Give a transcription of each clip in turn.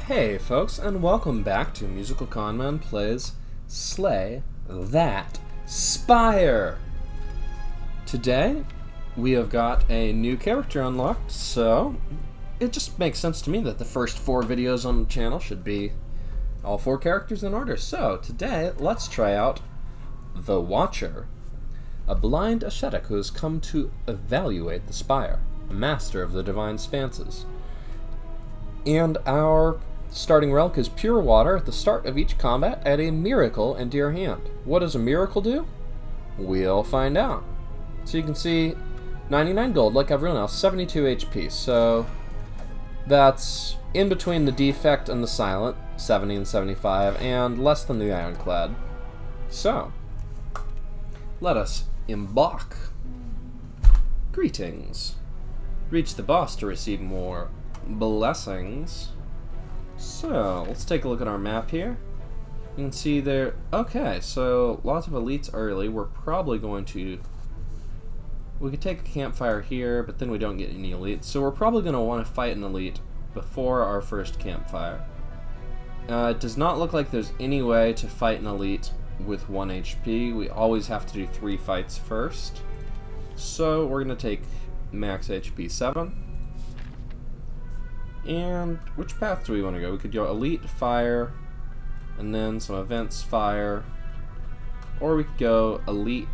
Hey folks, and welcome back to MusicalConman Plays Slay That Spire! Today, we have got a new character unlocked, so it just makes sense to me that the first 4 videos on the channel should be all 4 characters in order. So, today, let's try out the Watcher, a blind ascetic who has come to evaluate the Spire, a master of the divine stances. And our starting relic is pure water. At the start of each combat, add a miracle into your hand. What does a miracle do? We'll find out. So you can see 99 gold like everyone else, 72 HP. So that's in between the defect and the silent, 70 and 75, and less than the ironclad. So let us embark. Greetings. Reach the boss to receive more blessings. So, let's take a look at our map here. You can see there, okay, so lots of elites early. We're probably going to, we could take a campfire here, but then we don't get any elites. So we're probably going to want to fight an elite before our first campfire. It does not look like there's any way to fight an elite with 1 HP. We always have to do 3 fights first. So we're going to take max HP 7. And which path do we want to go? We could go elite, fire, and then some events, fire. Or we could go elite,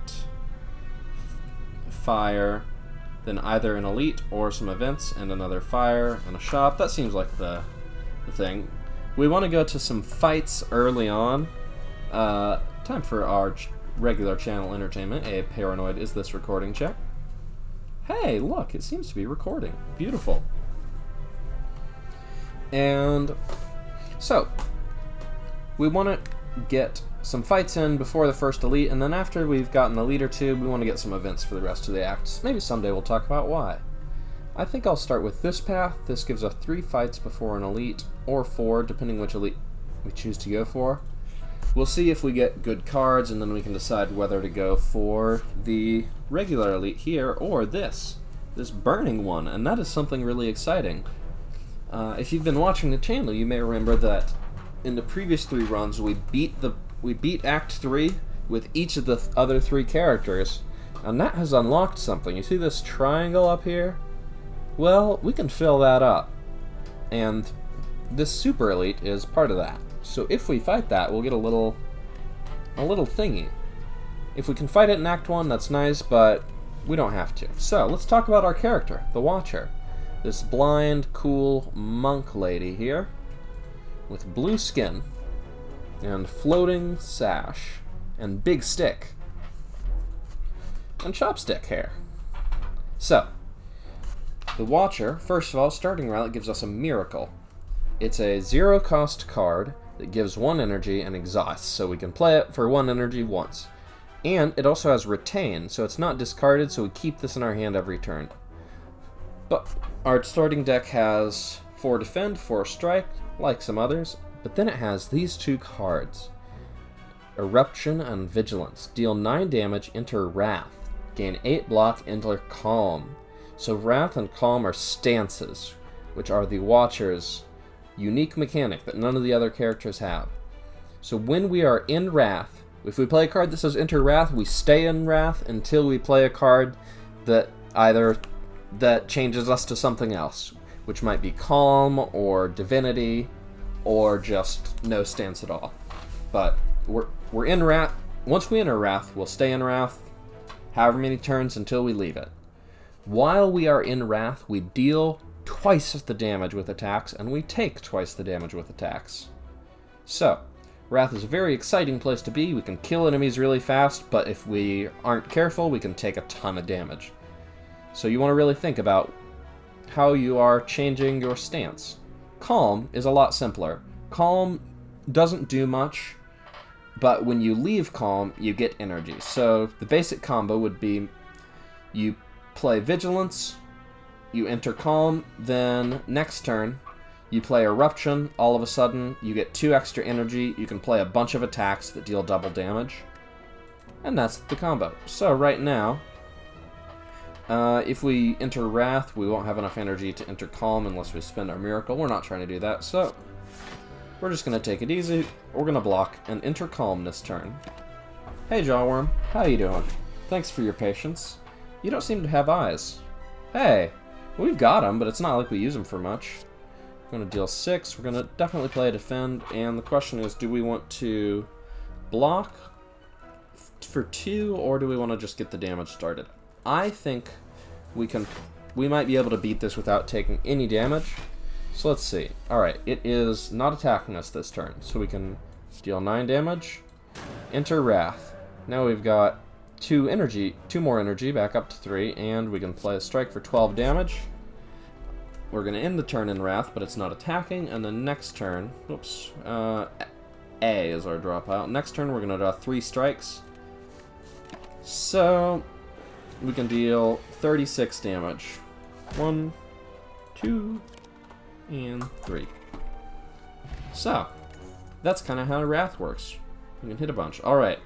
fire, then either an elite or some events and another fire and a shop. That seems like the thing. We want to go to some fights early on. Time for our regular channel entertainment. A paranoid is this recording check. Hey, look, it seems to be recording. Beautiful. And so, we want to get some fights in before the first elite, and then after we've gotten a elite or 2, we want to get some events for the rest of the acts. Maybe someday we'll talk about why. I think I'll start with this path. This gives us 3 fights before an elite, or 4, depending which elite we choose to go for. We'll see if we get good cards, and then we can decide whether to go for the regular elite here, or this burning one, and that is something really exciting. If you've been watching the channel, you may remember that in the previous 3 runs, we beat Act 3 with each of the other 3 characters, and that has unlocked something. You see this triangle up here? Well, we can fill that up, and this super elite is part of that. So if we fight that, we'll get a little thingy. If we can fight it in Act 1, that's nice, but we don't have to. So let's talk about our character, the Watcher. This blind, cool monk lady here with blue skin and floating sash and big stick and chopstick hair. So, the Watcher, first of all, starting relic gives us a miracle. It's a 0-cost card that gives 1 energy and exhausts, so we can play it for 1 energy once. And it also has retain, so it's not discarded, so we keep this in our hand every turn. But our starting deck has 4 defend, 4 strike, like some others, but then it has these 2 cards. Eruption and Vigilance. Deal 9 damage, enter Wrath. Gain 8 block, enter Calm. So Wrath and Calm are stances, which are the Watcher's unique mechanic that none of the other characters have. So when we are in Wrath, if we play a card that says enter Wrath, we stay in Wrath until we play a card that that changes us to something else, which might be Calm or Divinity or just no stance at all. But we're in Wrath. Once we enter Wrath, we'll stay in Wrath however many turns until we leave it. While we are in Wrath, we deal twice the damage with attacks, and we take twice the damage with attacks. So, Wrath is a very exciting place to be. We can kill enemies really fast, but if we aren't careful, we can take a ton of damage. So you want to really think about how you are changing your stance. Calm is a lot simpler. Calm doesn't do much, but when you leave Calm, you get energy. So the basic combo would be you play Vigilance, you enter Calm, then next turn you play Eruption. All of a sudden you get 2 extra energy. You can play a bunch of attacks that deal double damage. And that's the combo. So right now, if we enter Wrath, we won't have enough energy to enter Calm unless we spend our miracle. We're not trying to do that, so We're just going to take it easy. We're going to block and enter Calm this turn. Hey, Jawworm. How you doing? Thanks for your patience. You don't seem to have eyes. Hey, we've got them, but it's not like we use them for much. We're going to deal 6. We're going to definitely play Defend, and the question is, do we want to block for 2, or do we want to just get the damage started? I think we might be able to beat this without taking any damage. So let's see. Alright, it is not attacking us this turn, so we can deal 9 damage. Enter Wrath. Now we've got 2 more energy, back up to 3, and we can play a strike for 12 damage. We're going to end the turn in Wrath, but it's not attacking, and then next turn, whoops, A is our dropout. Next turn we're going to draw 3 strikes. So we can deal 36 damage. 1, 2, and 3. So, that's kind of how Wrath works. You can hit a bunch. Alright,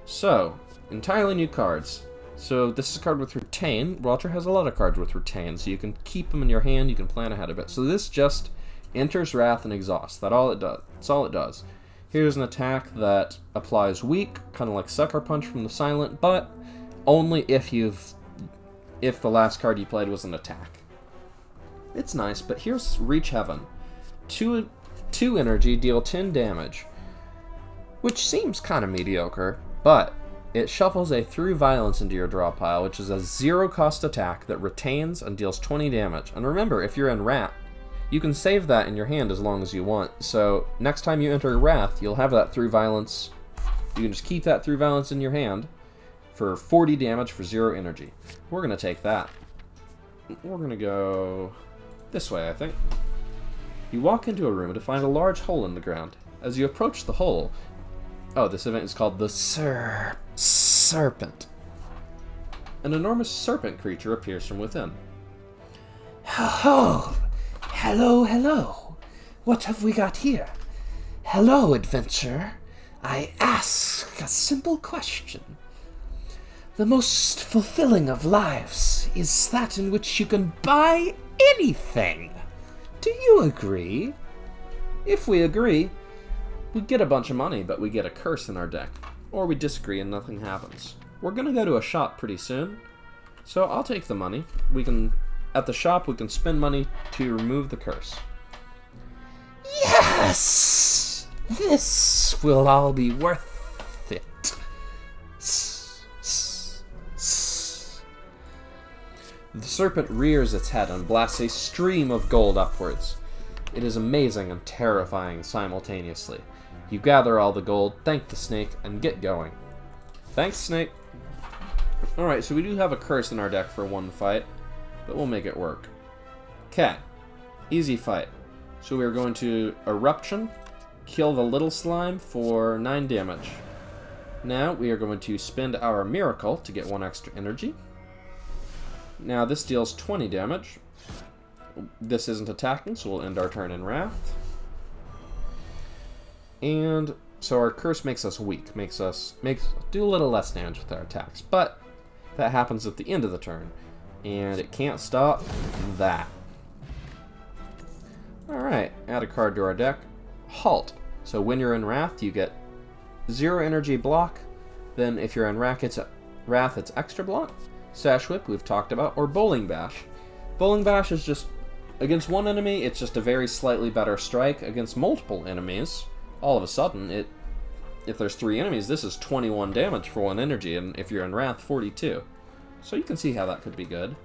so, entirely new cards. So, this is a card with Retain. Walter has a lot of cards with Retain, so you can keep them in your hand, you can plan ahead a bit. So this just enters Wrath and Exhaust. That's all it does. Here's an attack that applies Weak, kind of like Sucker Punch from the Silent, but only if the last card you played was an attack. It's nice, but here's Reach Heaven. 2 energy, deal 10 damage, which seems kind of mediocre, but it shuffles a Through Violence into your draw pile, which is a 0-cost attack that retains and deals 20 damage. And remember, if you're in Wrath, you can save that in your hand as long as you want. So next time you enter Wrath, you'll have that Through Violence. You can just keep that Through Violence in your hand for 40 damage for 0 energy. We're going to take that. We're going to go this way, I think. You walk into a room to find a large hole in the ground. As you approach the hole... Oh, this event is called the Serpent. An enormous serpent creature appears from within. Oh, hello, hello. What have we got here? Hello, adventurer. I ask a simple question. The most fulfilling of lives is that in which you can buy anything. Do you agree? If we agree, we get a bunch of money, but we get a curse in our deck. Or we disagree and nothing happens. We're going to go to a shop pretty soon, so I'll take the money. At the shop, we can spend money to remove the curse. Yes! This will all be worth it. The serpent rears its head and blasts a stream of gold upwards. It is amazing and terrifying simultaneously. You gather all the gold, thank the snake, and get going. Thanks, snake. Alright, so we do have a curse in our deck for one fight, but we'll make it work. Okay, easy fight. So we are going to Eruption, kill the little slime for 9 damage. Now we are going to spend our Miracle to get 1 extra energy. Now this deals 20 damage. This isn't attacking, so we'll end our turn in Wrath. And so our curse makes us weak, makes do a little less damage with our attacks. But that happens at the end of the turn, and it can't stop that. Alright, add a card to our deck. Halt. So when you're in Wrath, you get 0 energy block. Then if you're in Wrath, it's extra block. Sash Whip, we've talked about, or Bowling Bash. Bowling Bash is just, against one enemy, it's just a very slightly better strike. Against multiple enemies, all of a sudden, if there's 3 enemies, this is 21 damage for 1 energy, and if you're in Wrath, 42. So you can see how that could be good.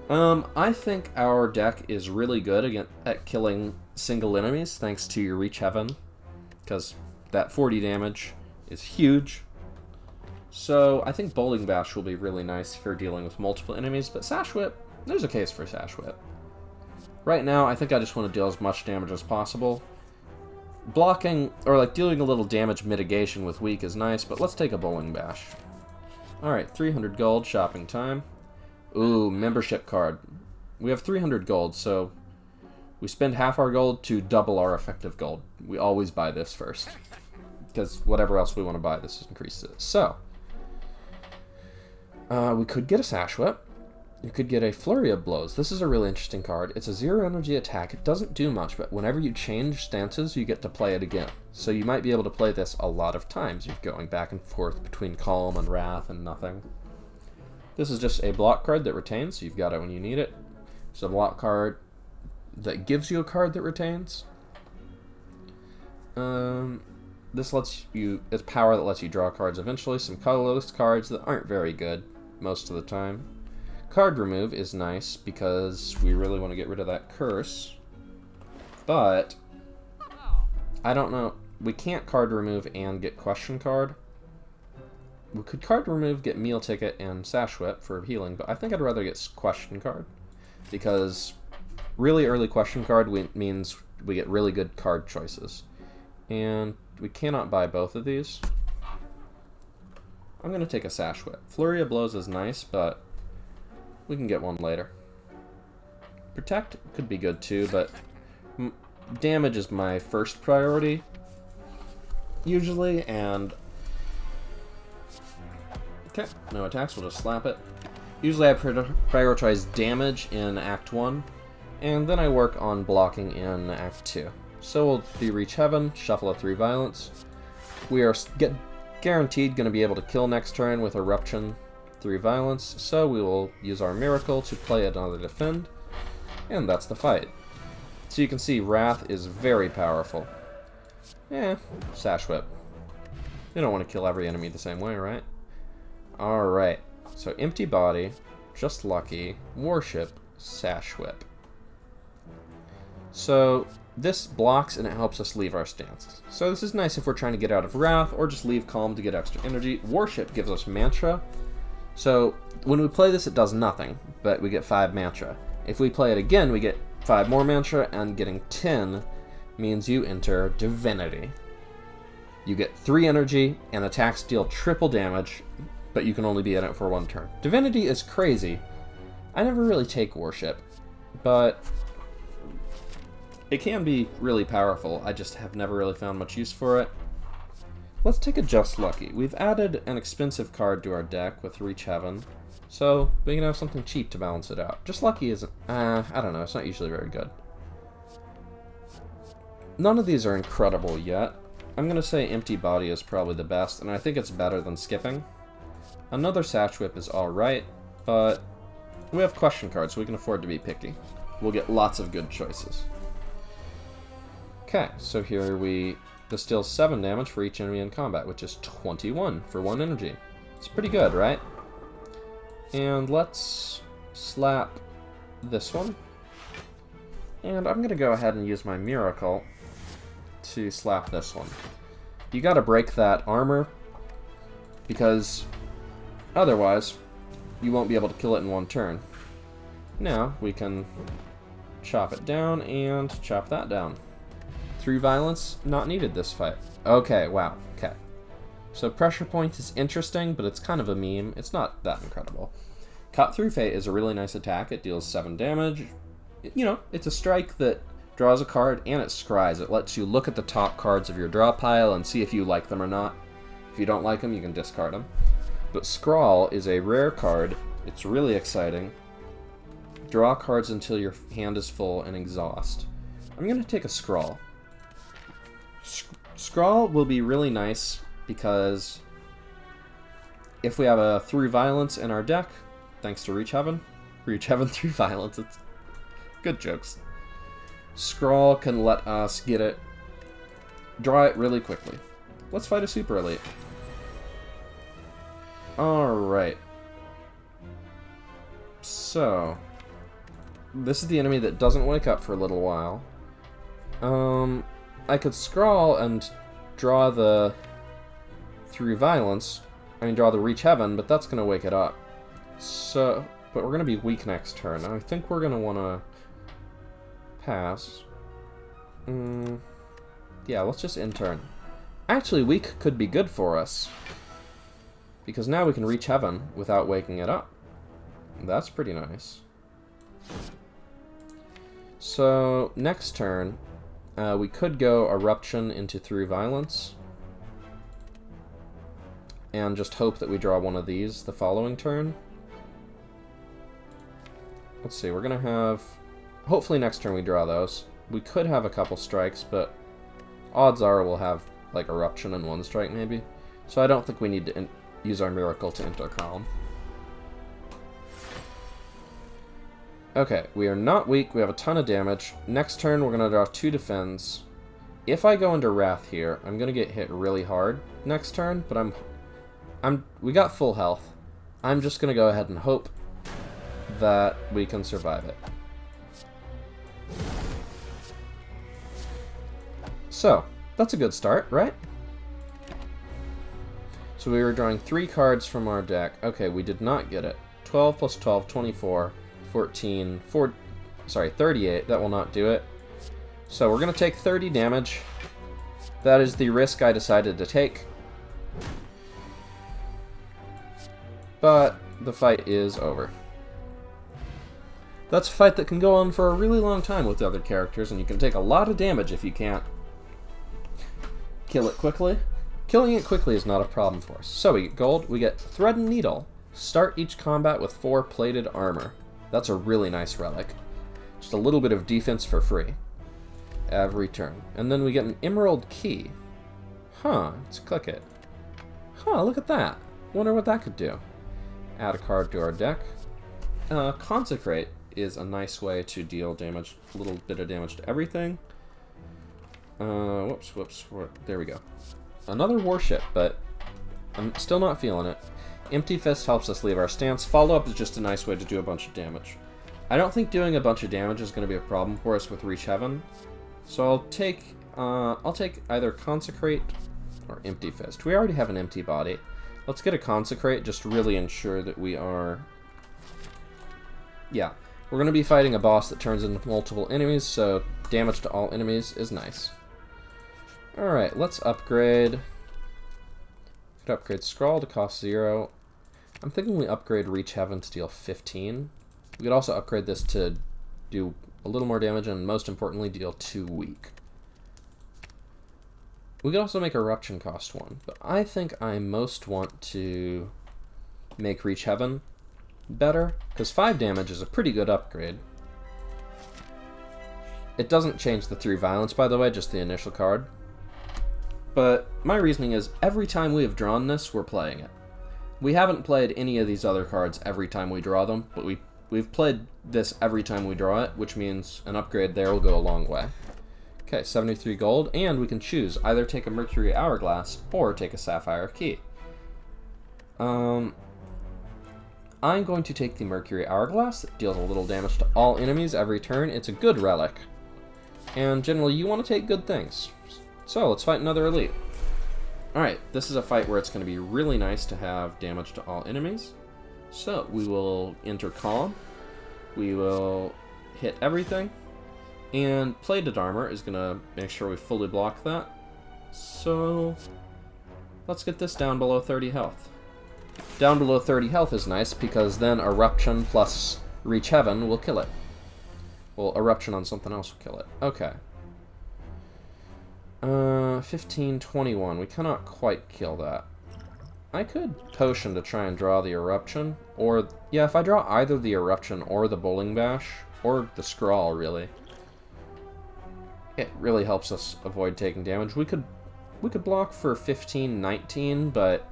I think our deck is really good at killing single enemies, thanks to your Reach Heaven, because that 40 damage is huge. So I think Bowling Bash will be really nice if you're dealing with multiple enemies, but Sash Whip, there's a case for Sash Whip. Right now, I think I just want to deal as much damage as possible. Blocking, or like dealing a little damage mitigation with weak is nice, but let's take a Bowling Bash. Alright, 300 gold, shopping time. Ooh, membership card. We have 300 gold, so we spend half our gold to double our effective gold. We always buy this first, because whatever else we want to buy, this increases it. So, we could get a Sash Whip. You could get a Flurry of Blows. This is a really interesting card. It's a 0 energy attack. It doesn't do much, but whenever you change stances, you get to play it again. So you might be able to play this a lot of times. You're going back and forth between Calm and Wrath and nothing. This is just a block card that retains, so you've got it when you need it. It's a block card that gives you a card that retains. This lets you, it's power that lets you draw cards eventually. Some colorless cards that aren't very good most of the time. Card remove is nice because we really want to get rid of that curse. But I don't know. We can't card remove and get question card. We could card remove, get meal ticket, and sash whip for healing, but I think I'd rather get question card because really early question card means we get really good card choices. And we cannot buy both of these. I'm going to take a sash whip. Flurry of Blows is nice, but we can get one later. Protect could be good too, but damage is my first priority, usually, and... Okay, no attacks, we'll just slap it. Usually I prioritize damage in Act 1, and then I work on blocking in Act 2. So we'll be Reach Heaven, shuffle a 3 Violence. We are guaranteed going to be able to kill next turn with Eruption 3 Violence, so we will use our Miracle to play another Defend, and that's the fight. So you can see Wrath is very powerful. Sash Whip. You don't want to kill every enemy the same way, right? Alright, so Empty Body, Just Lucky, Worship, Sash Whip. So this blocks and it helps us leave our stances. So this is nice if we're trying to get out of Wrath or just leave Calm to get extra energy. Worship gives us Mantra. So when we play this, it does nothing, but we get 5 Mantra. If we play it again, we get 5 more Mantra, and getting 10 means you enter Divinity. You get 3 energy, and attacks deal triple damage, but you can only be in it for 1 turn. Divinity is crazy. I never really take Worship, but it can be really powerful. I just have never really found much use for it. Let's take a Just Lucky. We've added an expensive card to our deck with Reach Heaven, so we can have something cheap to balance it out. Just Lucky isn't... I don't know, it's not usually very good. None of these are incredible yet. I'm going to say Empty Body is probably the best, and I think it's better than skipping. Another Sash Whip is alright, but we have question cards, so we can afford to be picky. We'll get lots of good choices. Okay, so here this deals 7 damage for each enemy in combat, which is 21 for 1 energy. It's pretty good, right? And let's slap this one. And I'm going to go ahead and use my Miracle to slap this one. You got to break that armor, because otherwise you won't be able to kill it in 1 turn. Now we can chop it down and chop that down. 3 Violence, not needed this fight. Okay, wow, okay. So Pressure Point is interesting, but it's kind of a meme. It's not that incredible. Cut Through Fate is a really nice attack. It deals 7 damage. You know, it's a strike that draws a card, and it scries. It lets you look at the top cards of your draw pile and see if you like them or not. If you don't like them, you can discard them. But Scrawl is a rare card. It's really exciting. Draw cards until your hand is full and exhaust. I'm going to take a Scrawl. Scrawl will be really nice because if we have a 3 Violence in our deck, thanks to Reach Heaven 3 Violence, it's good jokes. Scrawl can let us get it, draw it really quickly. Let's fight a Super Elite. Alright. So, this is the enemy that doesn't wake up for a little while. I could Scrawl and draw the 3 Violence, draw the Reach Heaven, but that's going to wake it up. So, but we're going to be weak next turn. I think we're going to want to pass. Yeah, let's just end turn. Actually, weak could be good for us, because now we can Reach Heaven without waking it up. That's pretty nice. So, next turn, we could go Eruption into 3 Violence, and just hope that we draw one of these the following turn. let's see, we're going to have... Hopefully next turn we draw those. We could have a couple strikes, but odds are we'll have, like, Eruption and one strike, maybe. So I don't think we need to use our Miracle to intercom. Okay, we are not weak. We have a ton of damage. Next turn, we're going to draw 2 defends. If I go into Wrath here, I'm going to get hit really hard next turn, but we got full health. I'm just going to go ahead and hope that we can survive it. So, that's a good start, right? So we were drawing 3 cards from our deck. Okay, we did not get it. 12 plus 12, 24, 14, 38. That will not do it. So we're going to take 30 damage. That is the risk I decided to take. But the fight is over. That's a fight that can go on for a really long time with other characters, and you can take a lot of damage if you can't kill it quickly. Killing it quickly is not a problem for us. So we get gold, we get Thread and Needle. Start each combat with 4 plated armor. That's a really nice relic. Just a little bit of defense for free every turn. And then we get an Emerald Key. Huh, let's click it. Huh, look at that. Wonder what that could do. Add a card to our deck. Consecrate is a nice way to deal damage, a little bit of damage to everything. Whoops, there we go. Another warship, but I'm still not feeling it. Empty Fist helps us leave our stance. Follow-up is just a nice way to do a bunch of damage. I don't think doing a bunch of damage is going to be a problem for us with Reach Heaven, so I'll take either Consecrate or Empty Fist. We already have an empty body. Let's get a Consecrate, just to really ensure that we are... Yeah, we're going to be fighting a boss that turns into multiple enemies, so damage to all enemies is nice. Alright, let's upgrade. Could upgrade Scrawl to cost 0. I'm thinking we upgrade Reach Heaven to deal 15. We could also upgrade this to do a little more damage and, most importantly, deal 2 weak. We could also make Eruption cost 1, but I think I most want to make Reach Heaven better, because 5 damage is a pretty good upgrade. It doesn't change the 3 violence, by the way, just the initial card. But my reasoning is, every time we have drawn this, we're playing it. We haven't played any of these other cards every time we draw them, but we've played this every time we draw it, which means an upgrade there will go a long way. Okay, 73 gold, and we can choose either take a Mercury Hourglass or take a Sapphire Key. I'm going to take the Mercury Hourglass. It deals a little damage to all enemies every turn. It's a good relic, and generally you want to take good things. So, let's fight another elite. Alright, this is a fight where it's going to be really nice to have damage to all enemies. So, we will enter Calm. We will hit everything. And Plated Armor is going to make sure we fully block that. So, let's get this down below 30 health. Down below 30 health is nice, because then Eruption plus Reach Heaven will kill it. Well, Eruption on something else will kill it. Okay. 15, 21. We cannot quite kill that. I could Potion to try and draw the Eruption. Or, yeah, if I draw either the Eruption or the Bowling Bash, or the Scrawl, really, it really helps us avoid taking damage. We could block for 15, 19, but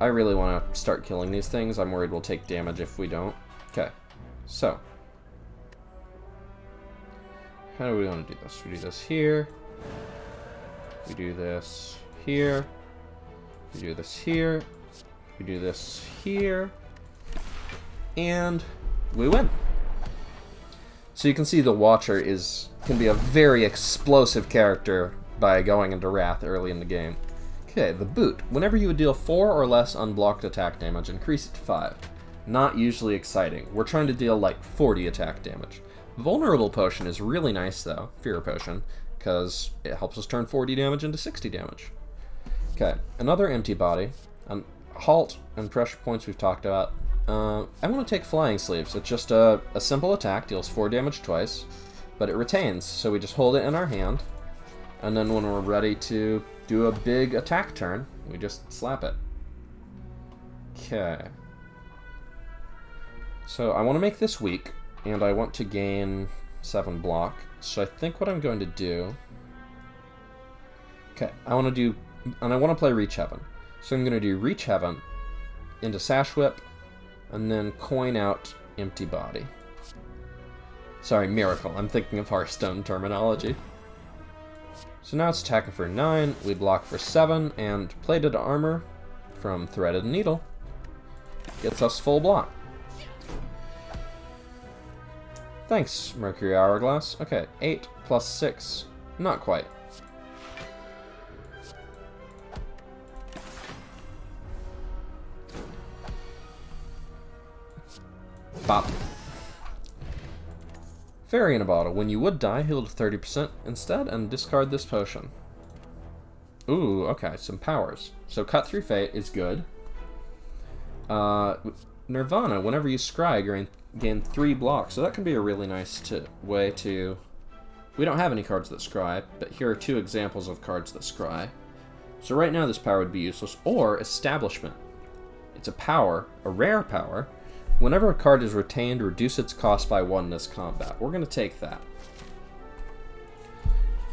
I really want to start killing these things. I'm worried we'll take damage if we don't. Okay, so how do we want to do this? We do this here. We do this here. We do this here. We do this here. And we win. So you can see the Watcher can be a very explosive character by going into Wrath early in the game. Okay, the Boot. Whenever you would deal 4 or less unblocked attack damage, increase it to 5. Not usually exciting. We're trying to deal like 40 attack damage. Vulnerable Potion is really nice though, Fear Potion, because it helps us turn 40 damage into 60 damage. Okay, another empty body. Halt and pressure points we've talked about. I want to take Flying Sleeves. It's just a simple attack, deals 4 damage twice, but it retains, so we just hold it in our hand, and then when we're ready to do a big attack turn, we just slap it. Okay. So I want to make this weak, and I want to gain 7 block. So I think what I'm going to do... Okay, I want to play Reach Heaven. So I'm going to do Reach Heaven into Sash Whip, and then coin out Empty Body. Sorry, Miracle. I'm thinking of Hearthstone terminology. So now it's attacking for 9, we block for 7, and Plated Armor from Threaded Needle gets us full block. Thanks, Mercury Hourglass. Okay, 8 plus 6. Not quite. Bop. Fairy in a Bottle. When you would die, heal to 30% instead and discard this potion. Ooh, okay, some powers. So Cut Through Fate is good. Nirvana, whenever you scry, gain 3 blocks. So that can be a really nice way to... We don't have any cards that scry, but here are 2 examples of cards that scry. So right now this power would be useless. Or Establishment. It's a power, a rare power. Whenever a card is retained, reduce its cost by 1 this combat. We're going to take that.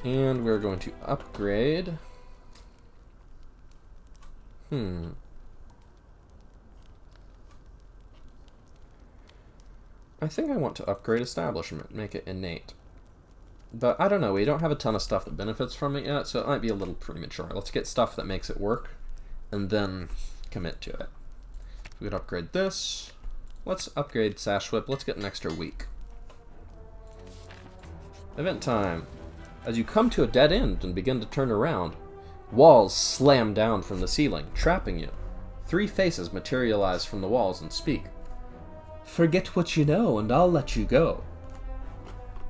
And we're going to upgrade. I think I want to upgrade Establishment, make it innate. But I don't know, we don't have a ton of stuff that benefits from it yet, so it might be a little premature. Let's get stuff that makes it work, and then commit to it. We could upgrade this. Let's upgrade Sash Whip. Let's get an extra week. Event time. As you come to a dead end and begin to turn around, walls slam down from the ceiling, trapping you. 3 faces materialize from the walls and speak. Forget what you know and I'll let you go.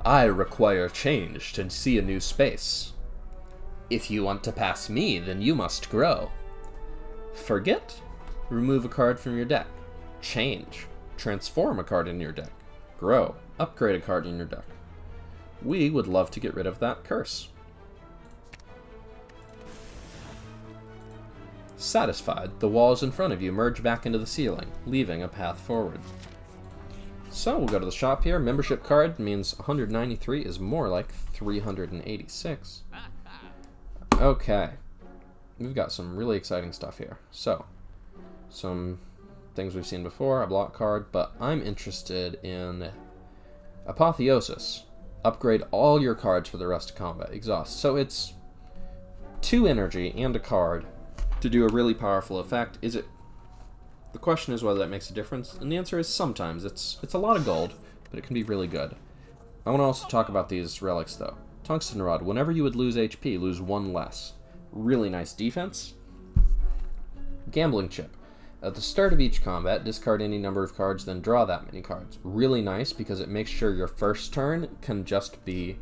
I require change to see a new space. If you want to pass me, then you must grow. Forget? Remove a card from your deck. Change. Transform a card in your deck. Grow. Upgrade a card in your deck. We would love to get rid of that curse. Satisfied, the walls in front of you merge back into the ceiling, leaving a path forward. So we'll go to the shop here. Membership card means 193 is more like 386. Okay. We've got some really exciting stuff here. So, some things we've seen before, a block card, but I'm interested in Apotheosis. Upgrade all your cards for the rest of combat. Exhaust. So it's 2 energy and a card to do a really powerful effect. The question is whether that makes a difference, and the answer is sometimes. It's a lot of gold, but it can be really good. I want to also talk about these relics though. Tungsten Rod. Whenever you would lose HP, lose 1 less. Really nice defense. Gambling Chip. At the start of each combat, discard any number of cards, then draw that many cards. Really nice because it makes sure your first turn can just be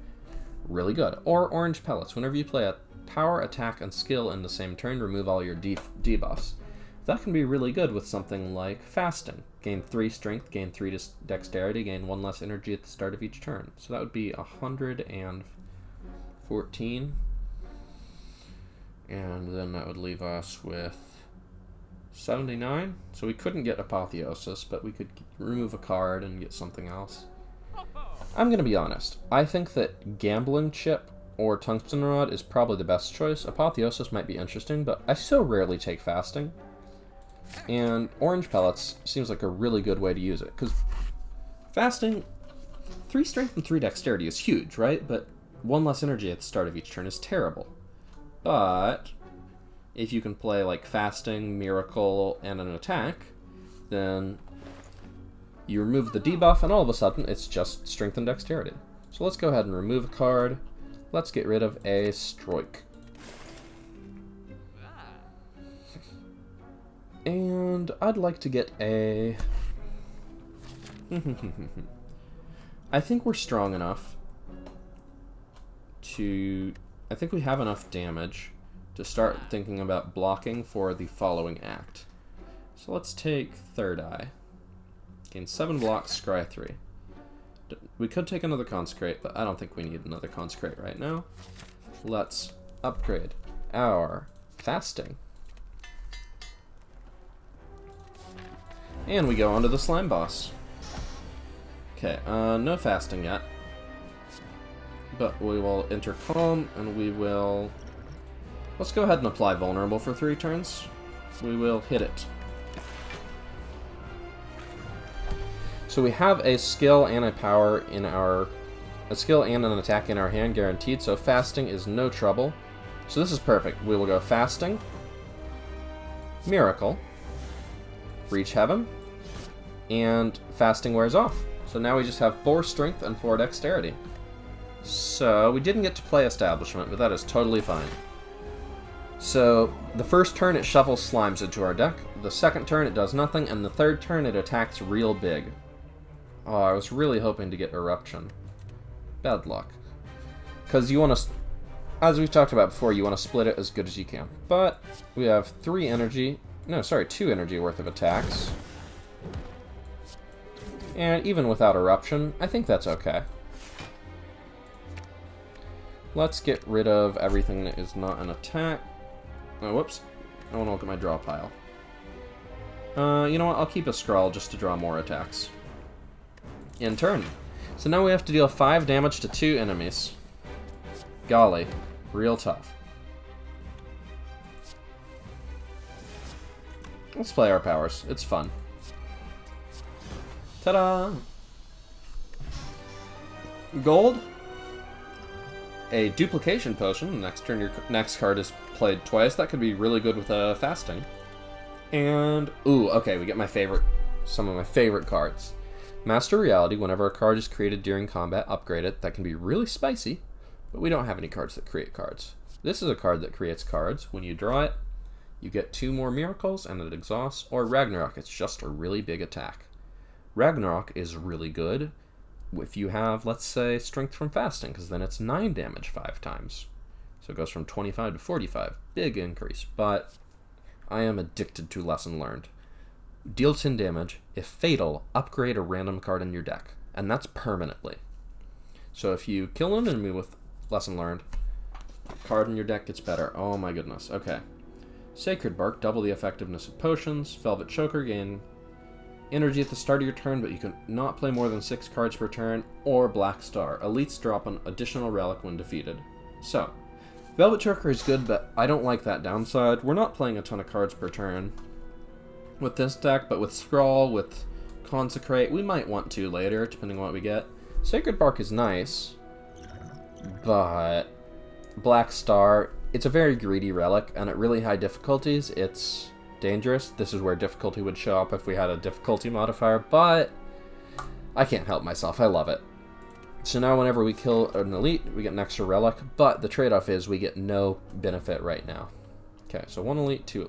really good. Or Orange Pellets. Whenever you play a power, attack, and skill in the same turn, remove all your debuffs. That can be really good with something like Fasting. Gain 3 strength, gain 3 dexterity, gain 1 less energy at the start of each turn. So that would be 114. And then that would leave us with 79. So we couldn't get Apotheosis, but we could remove a card and get something else. I'm going to be honest. I think that Gambling Chip or Tungsten Rod is probably the best choice. Apotheosis might be interesting, but I so rarely take Fasting. And Orange Pellets seems like a really good way to use it, because Fasting, 3 strength and 3 dexterity is huge, right? But 1 less energy at the start of each turn is terrible. But if you can play like Fasting, Miracle, and an attack, then you remove the debuff, and all of a sudden it's just strength and dexterity. So let's go ahead and remove a card. Let's get rid of a Stroik. And I'd like to get a... I think we're strong enough to... I think we have enough damage to start thinking about blocking for the following act. So let's take Third Eye. Gain 7 blocks, scry 3. We could take another Consecrate, but I don't think we need another Consecrate right now. Let's upgrade our Fasting. And we go on to the Slime Boss. Okay, no fasting yet. But we will enter Calm, and we will... Let's go ahead and apply Vulnerable for 3 turns. We will hit it. So we have a skill and a power in our... A skill and an attack in our hand guaranteed, so Fasting is no trouble. So this is perfect. We will go Fasting, Miracle, Reach Heaven, and Fasting wears off. So now we just have 4 Strength and 4 Dexterity. So we didn't get to play Establishment, but that is totally fine. So the first turn it shuffles slimes into our deck, the second turn it does nothing, and the third turn it attacks real big. Oh, I was really hoping to get Eruption. Bad luck. Because you want to, as we've talked about before, you want to split it as good as you can. But we have 2 energy worth of attacks. And even without Eruption, I think that's okay. Let's get rid of everything that is not an attack. Oh, whoops. I want to look at my draw pile. You know what? I'll keep a Scrawl just to draw more attacks. In turn. So now we have to deal 5 damage to 2 enemies. Golly. Real tough. Let's play our powers. It's fun. Ta-da! Gold. A duplication potion. Next turn, your next card is played twice. That could be really good with Fasting. And ooh, okay, we get some of my favorite cards. Master Reality. Whenever a card is created during combat, upgrade it. That can be really spicy, but we don't have any cards that create cards. This is a card that creates cards. When you draw it, you get 2 more miracles, and it exhausts. Or Ragnarok. It's just a really big attack. Ragnarok is really good if you have, let's say, Strength from Fasting, because then it's 9 damage 5 times. So it goes from 25 to 45. Big increase, but I am addicted to Lesson Learned. Deal 10 damage. If fatal, upgrade a random card in your deck, and that's permanently. So if you kill an enemy with Lesson Learned, card in your deck gets better. Oh my goodness. Okay. Sacred Bark, double the effectiveness of potions. Velvet Choker, gain energy at the start of your turn, but you can not play more than 6 cards per turn, or Black Star. Elites drop an additional relic when defeated. So, Velvet Choker is good, but I don't like that downside. We're not playing a ton of cards per turn with this deck, but with Scrawl, with Consecrate, we might want to later, depending on what we get. Sacred Bark is nice, but Black Star, it's a very greedy relic, and at really high difficulties, it's dangerous. This is where difficulty would show up if we had a difficulty modifier, but I can't help myself. I love it. So now whenever we kill an elite, we get an extra relic, but the trade-off is we get no benefit right now. Okay, so 1 elite, 2.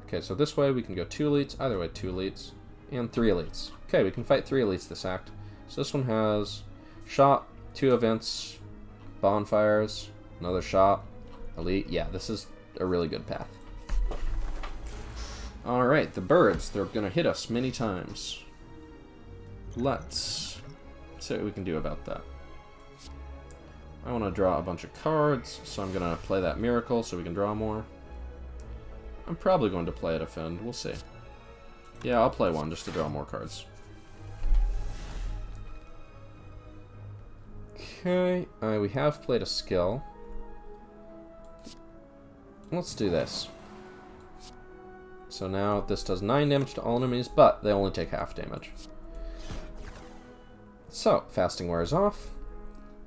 Okay, so this way we can go 2 elites, either way 2 elites, and 3 elites. Okay, we can fight 3 elites this act. So this one has shop, 2 events, bonfires, another shop, elite. Yeah, this is a really good path. Alright, the birds, they're going to hit us many times. Let's see what we can do about that. I want to draw a bunch of cards, so I'm going to play that Miracle so we can draw more. I'm probably going to play a Defend, we'll see. Yeah, I'll play one just to draw more cards. Okay, we have played a skill. Let's do this. So now this does 9 damage to all enemies, but they only take half damage. So, Fasting wears off.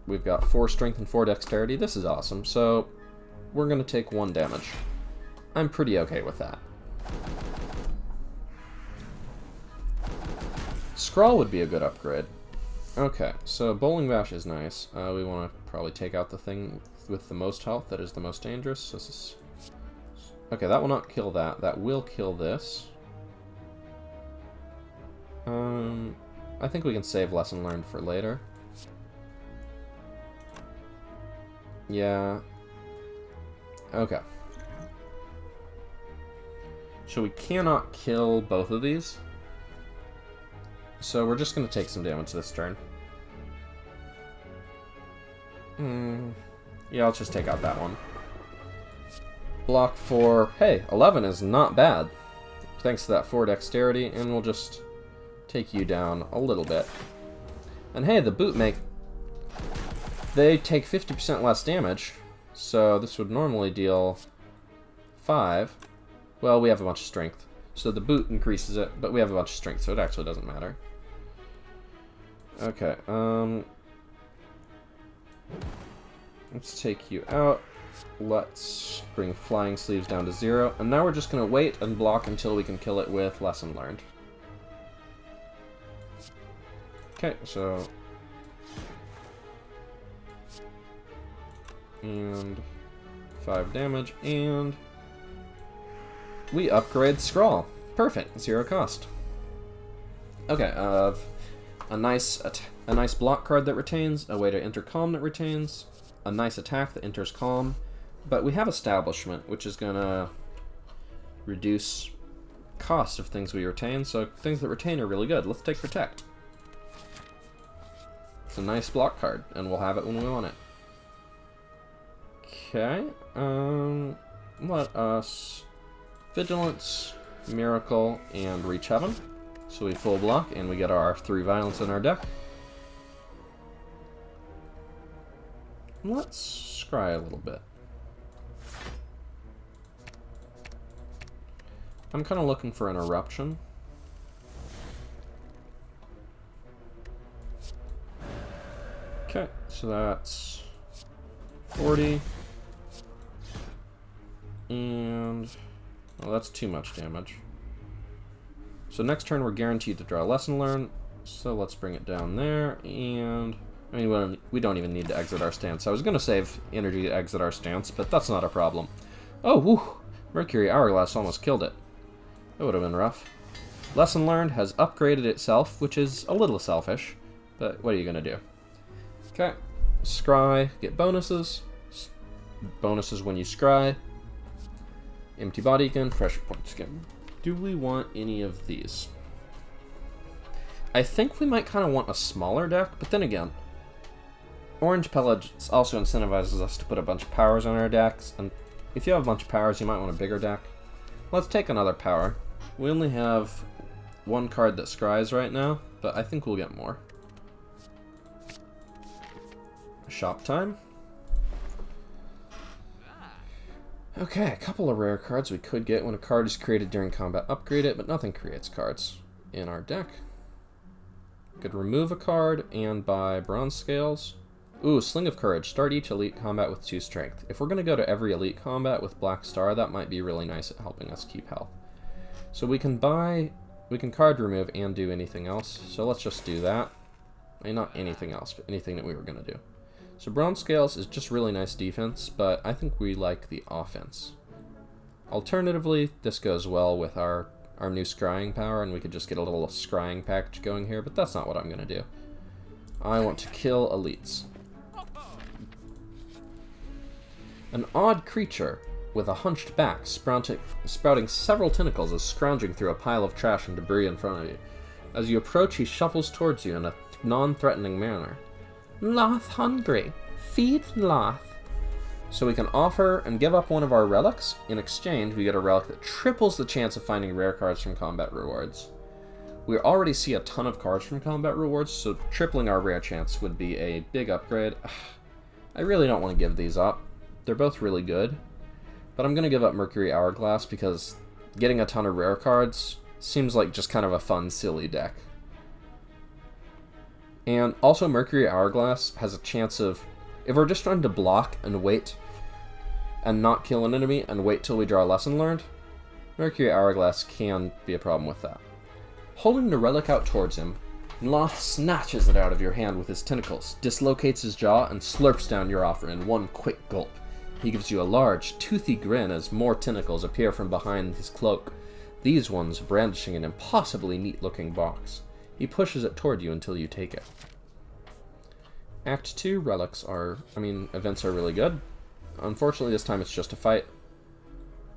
We've got 4 Strength and 4 Dexterity. This is awesome. So, we're going to take 1 damage. I'm pretty okay with that. Scrawl would be a good upgrade. Okay, so Bowling Bash is nice. We want to probably take out the thing with the most health that is the most dangerous. This is... Okay, that will not kill that. That will kill this. I think we can save Lesson Learned for later. Yeah. Okay. So we cannot kill both of these. So we're just going to take some damage this turn. Yeah, I'll just take out that one. Block 4. Hey, 11 is not bad. Thanks to that 4 Dexterity, and we'll just take you down a little bit. And hey, the boot they take 50% less damage, so this would normally deal 5. Well, we have a bunch of strength, so the boot increases it, but we have a bunch of strength, so it actually doesn't matter. Okay, let's take you out. Let's bring flying sleeves down to 0, and now we're just going to wait and block until we can kill it with lesson learned. Okay, so... and 5 damage, and we upgrade Scrawl. Perfect, 0 cost. Okay, a nice block card that retains, a way to enter calm that retains, a nice attack that enters calm, but we have establishment, which is gonna reduce cost of things we retain, so things that retain are really good. Let's take protect. It's a nice block card, and we'll have it when we want it. Okay, let us Vigilance, Miracle, and Reach Heaven. So we full block, and we get our 3 violence in our deck. Let's scry a little bit. I'm kind of looking for an eruption. Okay, so that's 40. And... well, that's too much damage. So next turn we're guaranteed to draw a lesson learned. So let's bring it down there, and... I mean, we don't even need to exit our stance. I was going to save energy to exit our stance, but that's not a problem. Oh, whew! Mercury Hourglass almost killed it. That would have been rough. Lesson learned has upgraded itself, which is a little selfish, but what are you going to do? Okay. Scry, get bonuses. Bonuses when you scry. Empty body again, pressure points again. Do we want any of these? I think we might kind of want a smaller deck, but then again, Orange Pellets also incentivizes us to put a bunch of powers on our decks, and if you have a bunch of powers, you might want a bigger deck. Let's take another power. We only have 1 card that scries right now, but I think we'll get more. Shop time. Okay, a couple of rare cards we could get. When a card is created during combat, upgrade it, but nothing creates cards in our deck. Could remove a card and buy bronze scales. Ooh, Sling of Courage. Start each elite combat with 2 strength. If we're going to go to every elite combat with Black Star, that might be really nice at helping us keep health. So we can card remove and do anything else. So let's just do that. I mean, not anything else, but anything that we were going to do. So Bronze Scales is just really nice defense, but I think we like the offense. Alternatively, this goes well with our new scrying power, and we could just get a little scrying package going here, but that's not what I'm going to do. I want to kill elites. An odd creature with a hunched back sprouting several tentacles is scrounging through a pile of trash and debris in front of you. As you approach, he shuffles towards you in a non-threatening manner. Loth hungry. Feed Loth. So we can offer and give up one of our relics. In exchange, we get a relic that triples the chance of finding rare cards from combat rewards. We already see a ton of cards from combat rewards, so tripling our rare chance would be a big upgrade. I really don't want to give these up. They're both really good. But I'm going to give up Mercury Hourglass because getting a ton of rare cards seems like just kind of a fun, silly deck. And also Mercury Hourglass has a chance of, if we're just trying to block and wait and not kill an enemy and wait till we draw a lesson learned, Mercury Hourglass can be a problem with that. Holding the relic out towards him, Loth snatches it out of your hand with his tentacles, dislocates his jaw, and slurps down your offer in one quick gulp. He gives you a large, toothy grin as more tentacles appear from behind his cloak, these ones brandishing an impossibly neat-looking box. He pushes it toward you until you take it. Act 2 relics events are really good. Unfortunately, this time it's just a fight.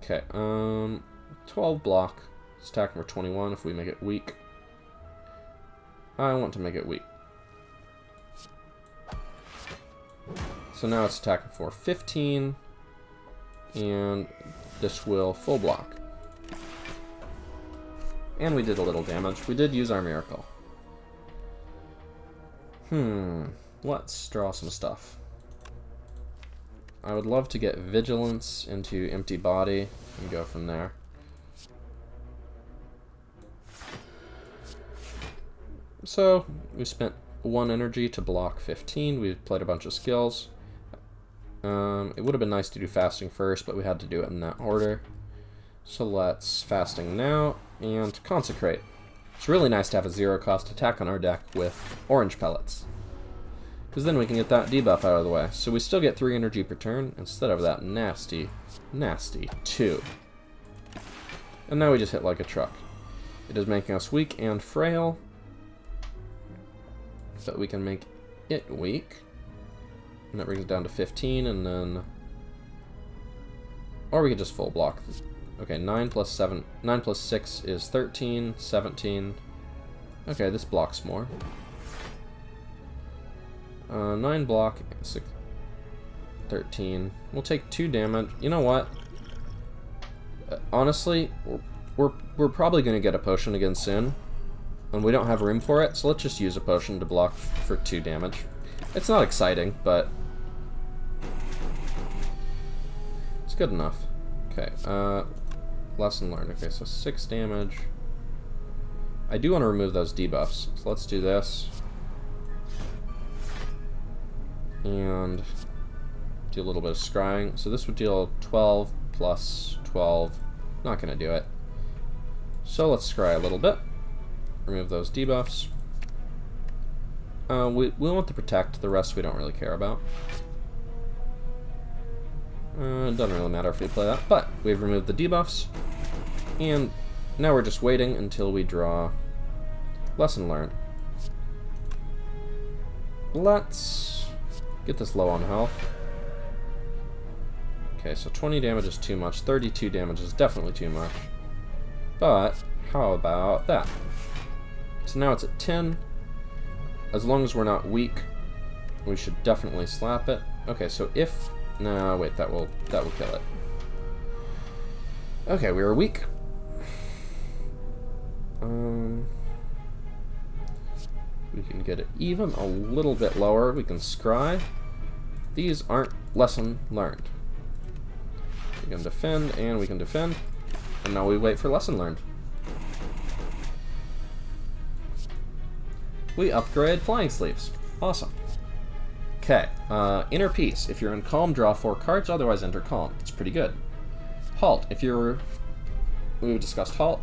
Okay, 12 block. It's attack number 21 if we make it weak. I want to make it weak. So now it's attacking for 15, and this will full block. And we did a little damage. We did use our miracle. Let's draw some stuff. I would love to get Vigilance into Empty Body and go from there. So, we spent 1 energy to block 15. We played a bunch of skills. It would have been nice to do Fasting first, but we had to do it in that order. So let's Fasting now and Consecrate. It's really nice to have a 0-cost attack on our deck with orange pellets, because then we can get that debuff out of the way. So we still get 3 energy per turn instead of that nasty 2. And now we just hit like a truck. It is making us weak and frail, so we can make it weak. And that brings it down to 15, and then... Or we could just full block. Okay, 9 plus 6 is 13, 17. Okay, this blocks more. 9 block, 6, 13. We'll take 2 damage. You know what? Honestly, we're probably going to get a potion again soon, and we don't have room for it, so let's just use a potion to block for 2 damage. It's not exciting, but it's good enough. Okay, lesson learned. Okay, so 6 damage. I do want to remove those debuffs, so let's do this. And do a little bit of scrying. So this would deal 12 plus 12. Not going to do it. So let's scry a little bit. Remove those debuffs. We want to protect. The rest we don't really care about. It doesn't really matter if we play that, but we've removed the debuffs. And now we're just waiting until we draw Lesson Learned. Let's get this low on health. Okay, so 20 damage is too much. 32 damage is definitely too much. But how about that? So now it's at 10. As long as we're not weak, we should definitely slap it. Okay, so if... No, wait, that will kill it. Okay, we were weak. We can get it even a little bit lower. We can scry. These aren't lesson learned. We can defend, and we can defend. And now we wait for lesson learned. We upgrade flying sleeves. Awesome. Okay, Inner Peace. If you're in Calm, draw 4 cards, otherwise enter Calm. It's pretty good. Halt. If you're... We've discussed Halt.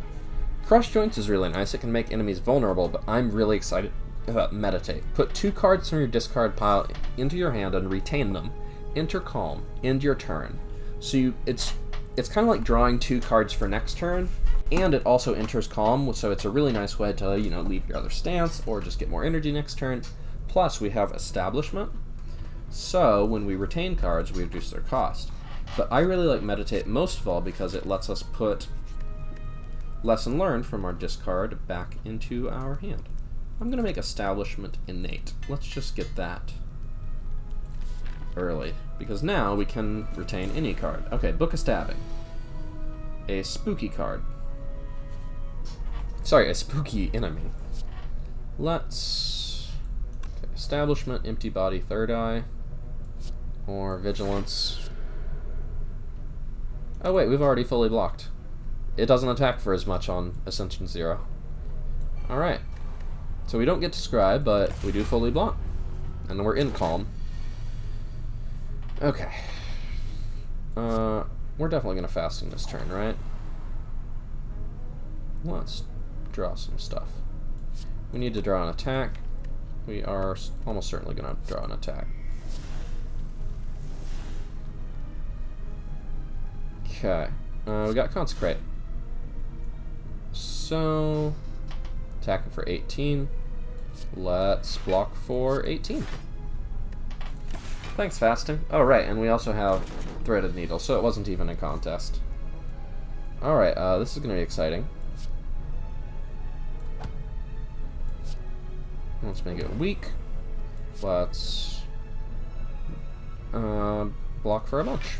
Crush Joints is really nice. It can make enemies vulnerable, but I'm really excited about Meditate. Put 2 cards from your discard pile into your hand and retain them. Enter Calm. End your turn. So it's kind of like drawing 2 cards for next turn, and it also enters Calm, so it's a really nice way to, you know, leave your other stance or just get more energy next turn. Plus, we have Establishment, so when we retain cards, we reduce their cost. But I really like Meditate most of all because it lets us put Lesson Learned from our discard back into our hand. I'm going to make Establishment innate. Let's just get that early, because now we can retain any card. Okay, Book of Stabbing. A spooky card. Sorry, a spooky enemy. Let's... Okay, Establishment, Empty Body, Third Eye. Or Vigilance. Oh wait, we've already fully blocked. It doesn't attack for as much on Ascension 0. Alright. So we don't get to scry, but we do fully block. And we're in Calm. Okay. We're definitely going to Fasting this turn, right? Let's draw some stuff. We need to draw an attack. We are almost certainly going to draw an attack. Okay. We got Consecrate. So, attacking for 18. Let's block for 18. Thanks, Fasting. Oh, right, and we also have Threaded Needle, so it wasn't even a contest. Alright, this is going to be exciting. Let's make it weak. Let's block for a bunch.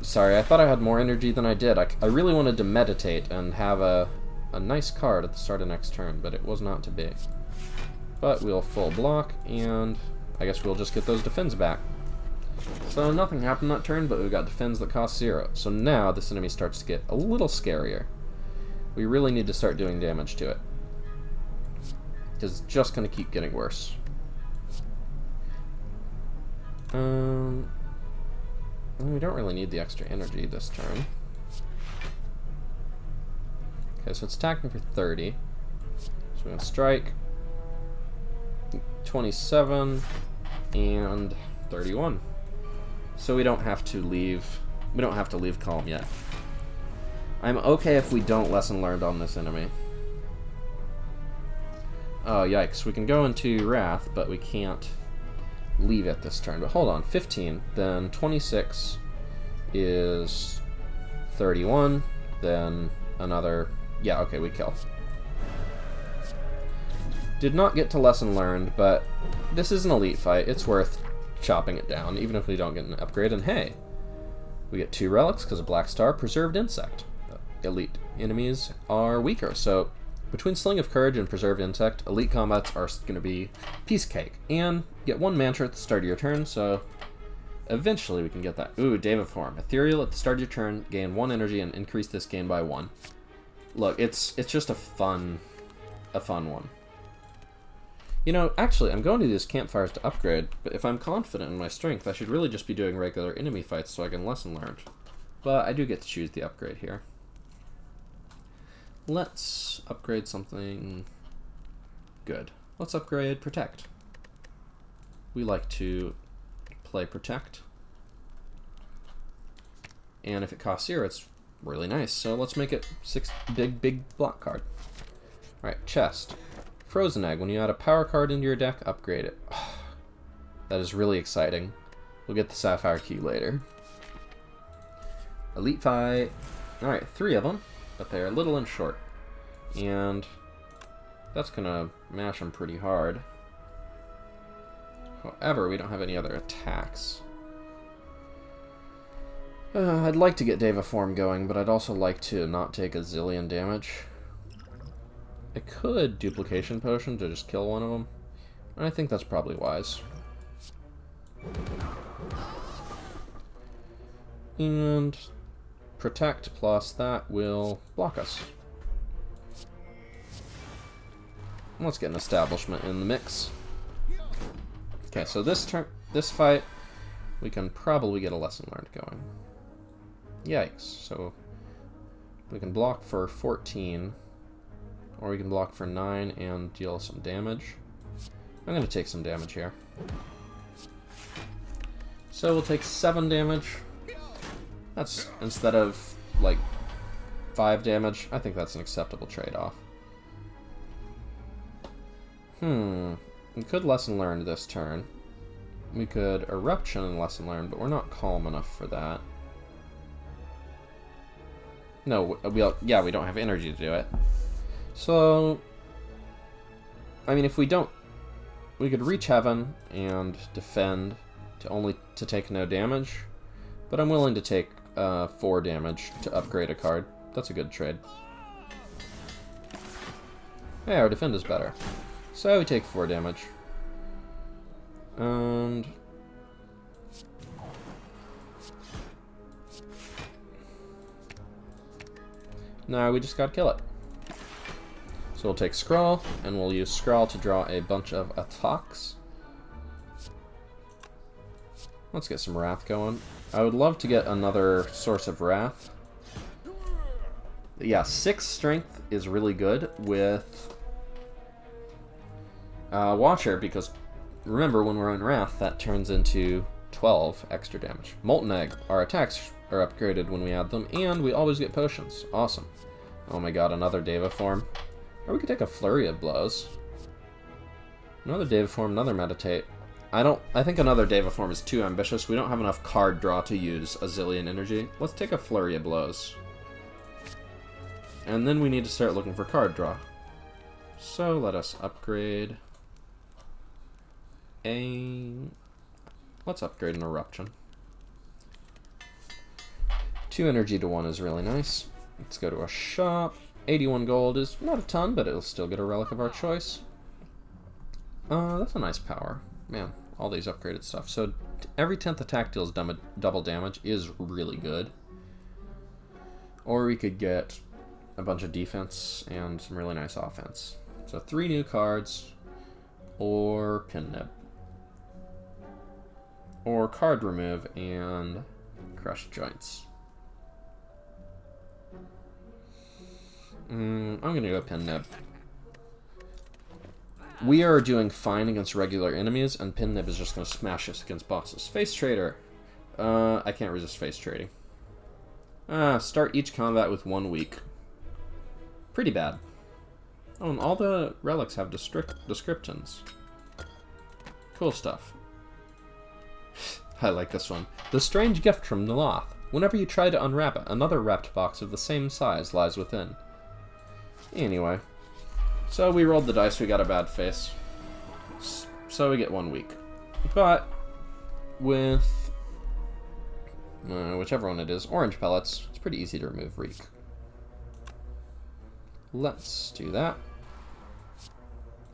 Sorry, I thought I had more energy than I did. I really wanted to Meditate and have a nice card at the start of next turn, but it was not to be. but we'll full block, and I guess we'll just get those defends back. So nothing happened that turn, but we've got defends that cost 0. So now this enemy starts to get a little scarier. We really need to start doing damage to it, because it's just going to keep getting worse. We don't really need the extra energy this turn. Okay, so it's attacking for 30. So we're going to strike 27 and 31. So we don't have to leave. We don't have to leave calm yet. I'm okay if we don't lesson learned on this enemy. Oh, yikes. We can go into Wrath, but we can't leave it this turn. But hold on, 15, then 26 is 31, then another... Yeah, okay, we kill. Did not get to lesson learned, but this is an elite fight. It's worth chopping it down, even if we don't get an upgrade. And hey, we get 2 relics because of Black Star, Preserved Insect. Elite enemies are weaker, so between Sling of Courage and Preserved Insect, elite combats are going to be piece cake. And get 1 mantra at the start of your turn, so eventually we can get that. Ooh, Deva Form. Ethereal at the start of your turn, gain 1 energy and increase this gain by 1. Look, it's just a fun one. You know, actually, I'm going to these campfires to upgrade, but if I'm confident in my strength, I should really just be doing regular enemy fights so I can lesson learn. But I do get to choose the upgrade here. Let's upgrade something good. Let's upgrade Protect. We like to play Protect. And if it costs 0, it's really nice. So let's make it 6 big block card. Alright, Chest. Frozen Egg. When you add a power card into your deck, upgrade it. That is really exciting. We'll get the Sapphire Key later. Elite Fight. Alright, 3 of them, but they're little and short. And that's going to mash them pretty hard. However, we don't have any other attacks. I'd like to get Deva Form going, but I'd also like to not take a zillion damage. I could Duplication Potion to just kill one of them. And I think that's probably wise. And Protect plus that will block us. Let's get an Establishment in the mix. Okay, so this fight, we can probably get a lesson learned going. Yikes. So we can block for 14, or we can block for 9 and deal some damage. I'm going to take some damage here. So we'll take 7 damage. That's, instead of, like, 5 damage, I think that's an acceptable trade-off. We could lesson learn this turn. We could Eruption and lesson learn, but we're not calm enough for that. No, we don't have energy to do it. So, I mean, if we don't, we could reach Heaven and defend to take no damage, but I'm willing to take 4 damage to upgrade a card. That's a good trade. Hey, our defend is better. So we take 4 damage. And now we just gotta kill it. So we'll take Scrawl, and we'll use Scrawl to draw a bunch of attacks. Let's get some Wrath going. I would love to get another source of Wrath. Yeah, 6 strength is really good with Watcher, because remember, when we're in Wrath, that turns into 12 extra damage. Molten Egg. Our attacks are upgraded when we add them, and we always get potions. Awesome. Oh my god, another Deva Form. Or we could take a Flurry of Blows. Another Deva Form, another Meditate. I think another Deva Form is too ambitious. We don't have enough card draw to use a zillion energy. Let's take a Flurry of Blows. And then we need to start looking for card draw. So let us upgrade let's upgrade an Eruption. 2 energy to 1 is really nice. Let's go to a shop. 81 gold is not a ton, but it'll still get a relic of our choice. That's a nice power. Man, all these upgraded stuff. So every 10th attack deals double damage is really good. Or we could get a bunch of defense and some really nice offense. So 3 new cards, or Pin Nib. Or card remove and crushed joints. I'm gonna go Pin Nib. We are doing fine against regular enemies, and Pin Nib is just gonna smash us against bosses. Face Trader. I can't resist face trading. Start each combat with 1 week. Pretty bad. Oh, and all the relics have descriptions. Cool stuff. I like this one. The strange gift from Naloth. Whenever you try to unwrap it, another wrapped box of the same size lies within. Anyway. So we rolled the dice, we got a bad face. So we get 1 week. But with whichever one it is, orange pellets, it's pretty easy to remove Reek. Let's do that.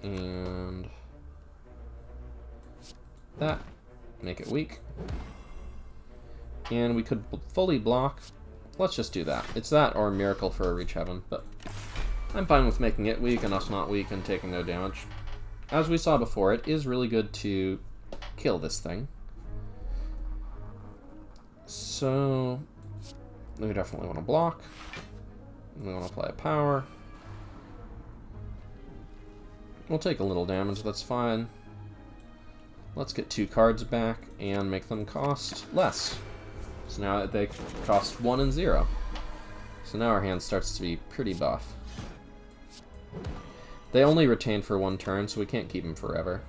And that. Make it weak. And we could fully block. Let's just do that. It's that or Miracle for a Reach Heaven, but I'm fine with making it weak and us not weak and taking no damage. As we saw before, it is really good to kill this thing. So we definitely want to block. We want to play a power. We'll take a little damage, that's fine. Let's get 2 cards back and make them cost less. So now they cost 1 and 0. So now our hand starts to be pretty buff. They only retain for 1 turn, so we can't keep them forever.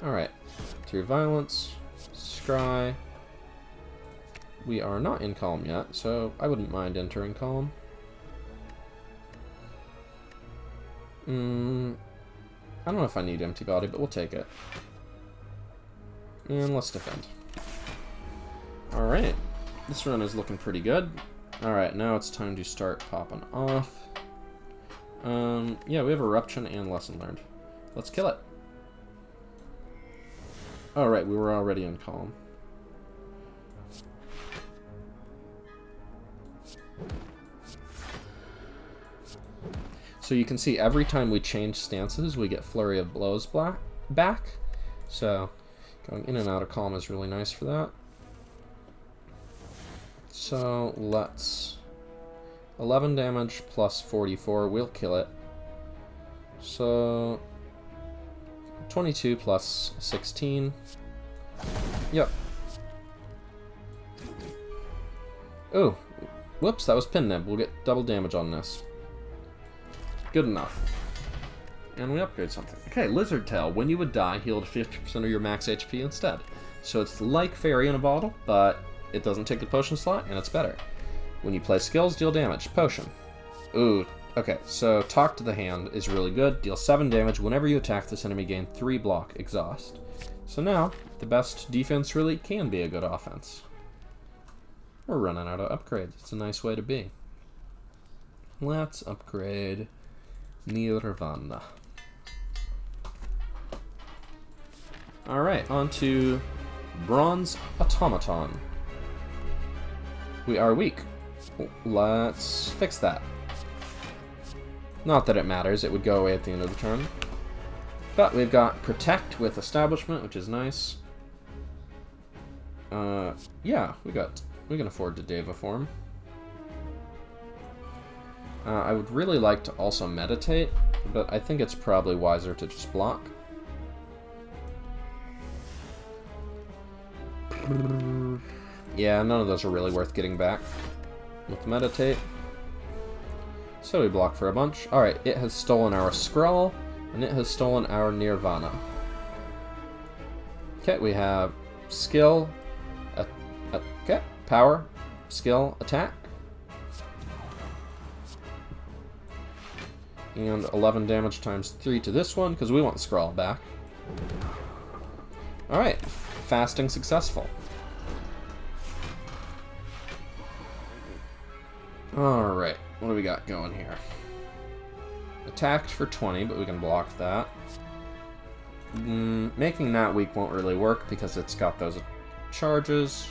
Alright. Through Violence, Scry. We are not in column yet, so I wouldn't mind entering column. I don't know if I need Empty Body, but we'll take it. And let's defend. Alright. This run is looking pretty good. Alright, now it's time to start popping off. Yeah, we have Eruption and Lesson Learned. Let's kill it. Alright, we were already in column. So you can see every time we change stances, we get Flurry of Blows back. So going in and out of column is really nice for that. So let's 11 damage plus 44, we'll kill it. So 22 plus 16. Yep. Oh, whoops, that was Pin Nib. We'll get double damage on this. Good enough. And we upgrade something. Okay, Lizard Tail. When you would die, healed 50% of your max HP instead. So it's like Fairy in a bottle, but it doesn't take the potion slot, and it's better. When you play skills, deal damage. Potion. Ooh, okay, so Talk to the Hand is really good. Deal 7 damage. Whenever you attack this enemy, gain 3 block. Exhaust. So now, the best defense really can be a good offense. We're running out of upgrades. It's a nice way to be. Let's upgrade Nirvana. Alright, on to Bronze Automaton. We are weak. Let's fix that. Not that it matters, it would go away at the end of the turn. But we've got Protect with Establishment, which is nice. Yeah, we can afford to Deva form. I would really like to also meditate, but I think it's probably wiser to just block. Yeah, none of those are really worth getting back with meditate. So we block for a bunch. Alright, it has stolen our Scroll, and it has stolen our Nirvana. Okay, we have skill, okay, power, skill, attack. And 11 damage times 3 to this one, because we want Scroll back. Alright, fasting successful. Alright, what do we got going here? Attacked for 20, but we can block that. Making that weak won't really work because it's got those charges.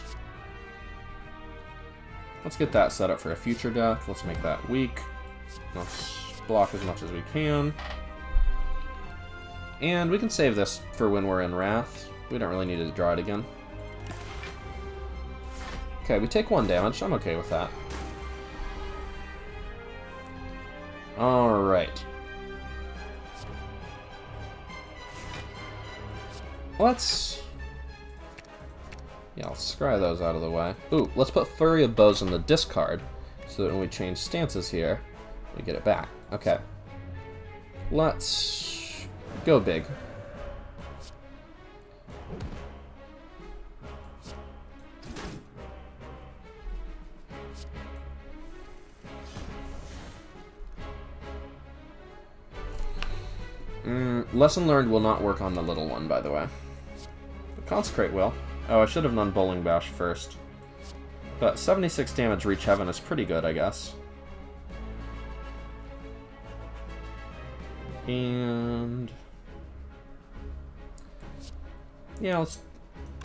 Let's get that set up for a future death. Let's make that weak. Let's block as much as we can. And we can save this for when we're in Wrath. We don't really need to draw it again. Okay, we take 1 damage. I'm okay with that. Alright. Let's scry those out of the way. Ooh, let's put Flurry of Bows in the discard, so that when we change stances here, we get it back. Okay. Let's go big. Lesson learned will not work on the little one, by the way. But Consecrate will. Oh, I should have done Bowling Bash first. But 76 damage Reach Heaven is pretty good, I guess. And yeah,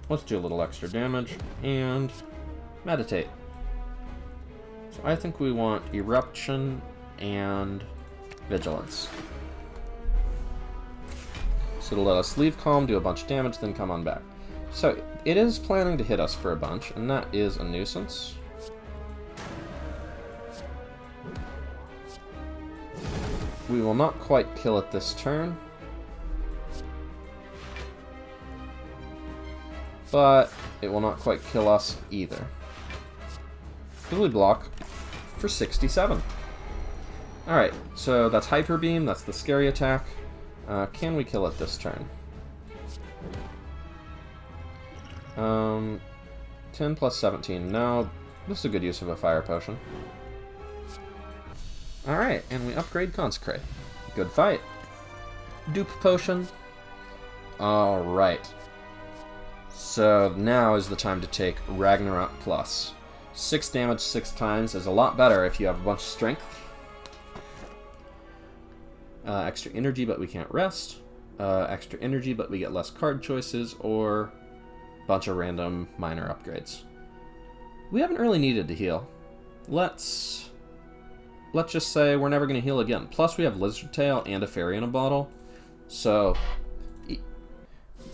let's do a little extra damage and meditate. So I think we want Eruption and Vigilance. So it'll let us leave calm, do a bunch of damage, then come on back. So it is planning to hit us for a bunch, and that is a nuisance. We will not quite kill it this turn. But it will not quite kill us either. Because we block for 67. Alright, so that's Hyper Beam, that's the scary attack. Can we kill it this turn? 10 plus 17. No, this is a good use of a fire potion. Alright, and we upgrade Consecrate. Good fight. Dupe potion. Alright. So now is the time to take Ragnarok Plus. 6 damage 6 times is a lot better if you have a bunch of strength. Extra energy, but we can't rest. Extra energy, but we get less card choices, or a bunch of random minor upgrades. We haven't really needed to heal. Let's just say we're never going to heal again. Plus, we have Lizard Tail and a Fairy in a bottle, so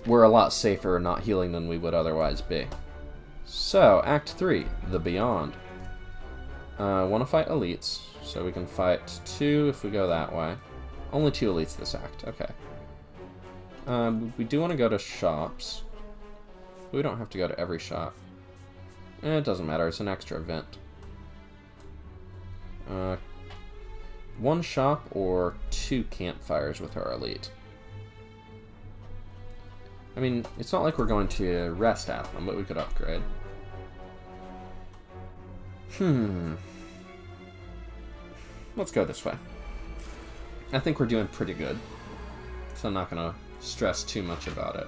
we're a lot safer not healing than we would otherwise be. So, Act 3, The Beyond. Want to fight elites, so we can fight 2 if we go that way. Only 2 elites this act, okay. We do want to go to shops. We don't have to go to every shop. It doesn't matter, it's an extra event. 1 shop or 2 campfires with our elite. I mean, it's not like we're going to rest at them, but we could upgrade. Let's go this way. I think we're doing pretty good, so I'm not going to stress too much about it.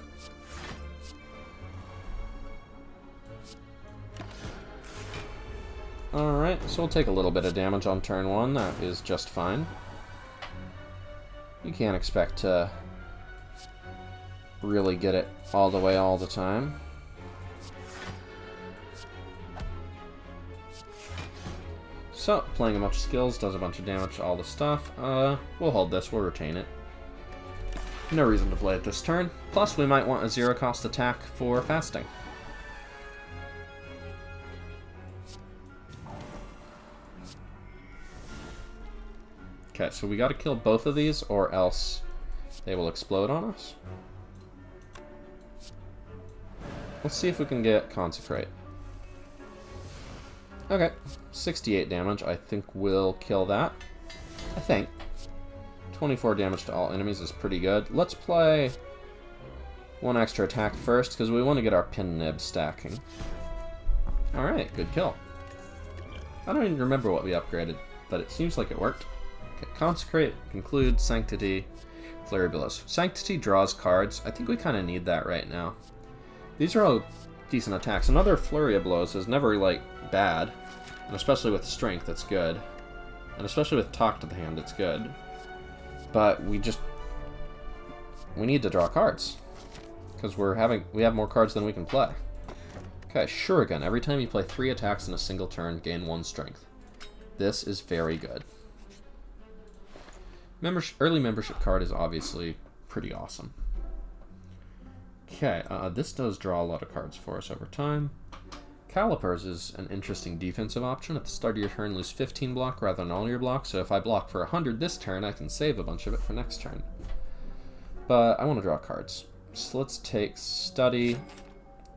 Alright, so we'll take a little bit of damage on turn 1. That is just fine. You can't expect to really get it all the way all the time. So, playing a bunch of skills, does a bunch of damage to all the stuff. We'll hold this, we'll retain it. No reason to play it this turn. Plus, we might want a 0-cost attack for fasting. Okay, so we gotta kill both of these, or else they will explode on us. Let's see if we can get Consecrate. Okay, 68 damage. I think we'll kill that. I think. 24 damage to all enemies is pretty good. Let's play 1 extra attack first, because we want to get our pin nib stacking. Alright, good kill. I don't even remember what we upgraded, but it seems like it worked. Okay, Consecrate, Conclude, Sanctity, Flurry of Blows. Sanctity draws cards. I think we kind of need that right now. These are all decent attacks. Another Flurry of Blows is never, like, bad. And especially with Strength, it's good. And especially with Talk to the Hand, it's good. But we just... we need to draw cards. Because we have more cards than we can play. Okay, Shuriken. Every time you play 3 attacks in a single turn, gain 1 strength. This is very good. Early membership card is obviously pretty awesome. Okay, this does draw a lot of cards for us over time. Calipers is an interesting defensive option. At the start of your turn, lose 15 block rather than all your blocks. So if I block for 100 this turn, I can save a bunch of it for next turn. But I want to draw cards. So let's take Study,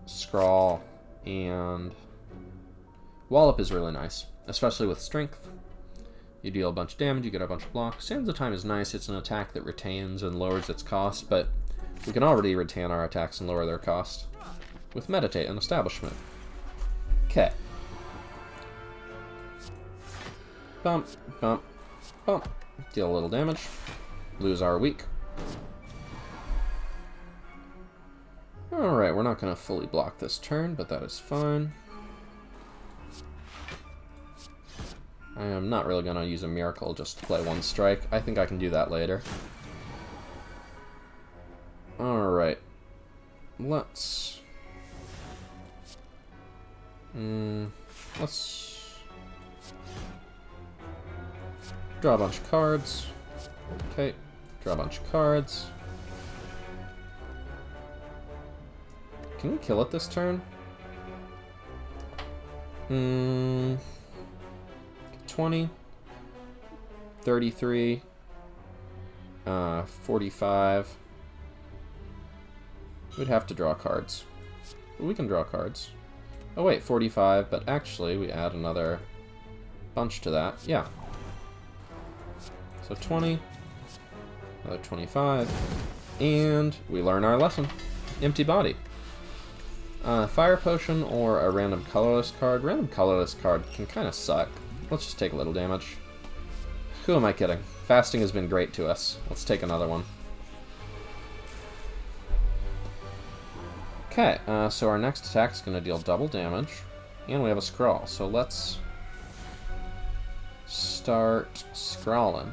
Scrawl, and Wallop is really nice, especially with Strength. You deal a bunch of damage, you get a bunch of blocks. Sands of Time is nice. It's an attack that retains and lowers its cost, but we can already retain our attacks and lower their cost with Meditate and Establishment. Okay. Bump, bump, bump. Deal a little damage. Lose our weak. Alright, we're not going to fully block this turn, but that is fine. I am not really going to use a Miracle just to play 1 strike. I think I can do that later. Alright. Let's draw a bunch of cards. Okay, draw a bunch of cards. Can we kill it this turn? 20, 33, 45. We'd have to draw cards. But we can draw cards. Oh wait, 45, but actually we add another bunch to that. Yeah. So 20, another 25, and we learn our lesson. Empty body. Fire Potion or a random colorless card. Random colorless card can kind of suck. Let's just take a little damage. Who am I kidding? Fasting has been great to us. Let's take another one. Okay, so our next attack is going to deal double damage, and we have a Scrawl. So let's start scrawling.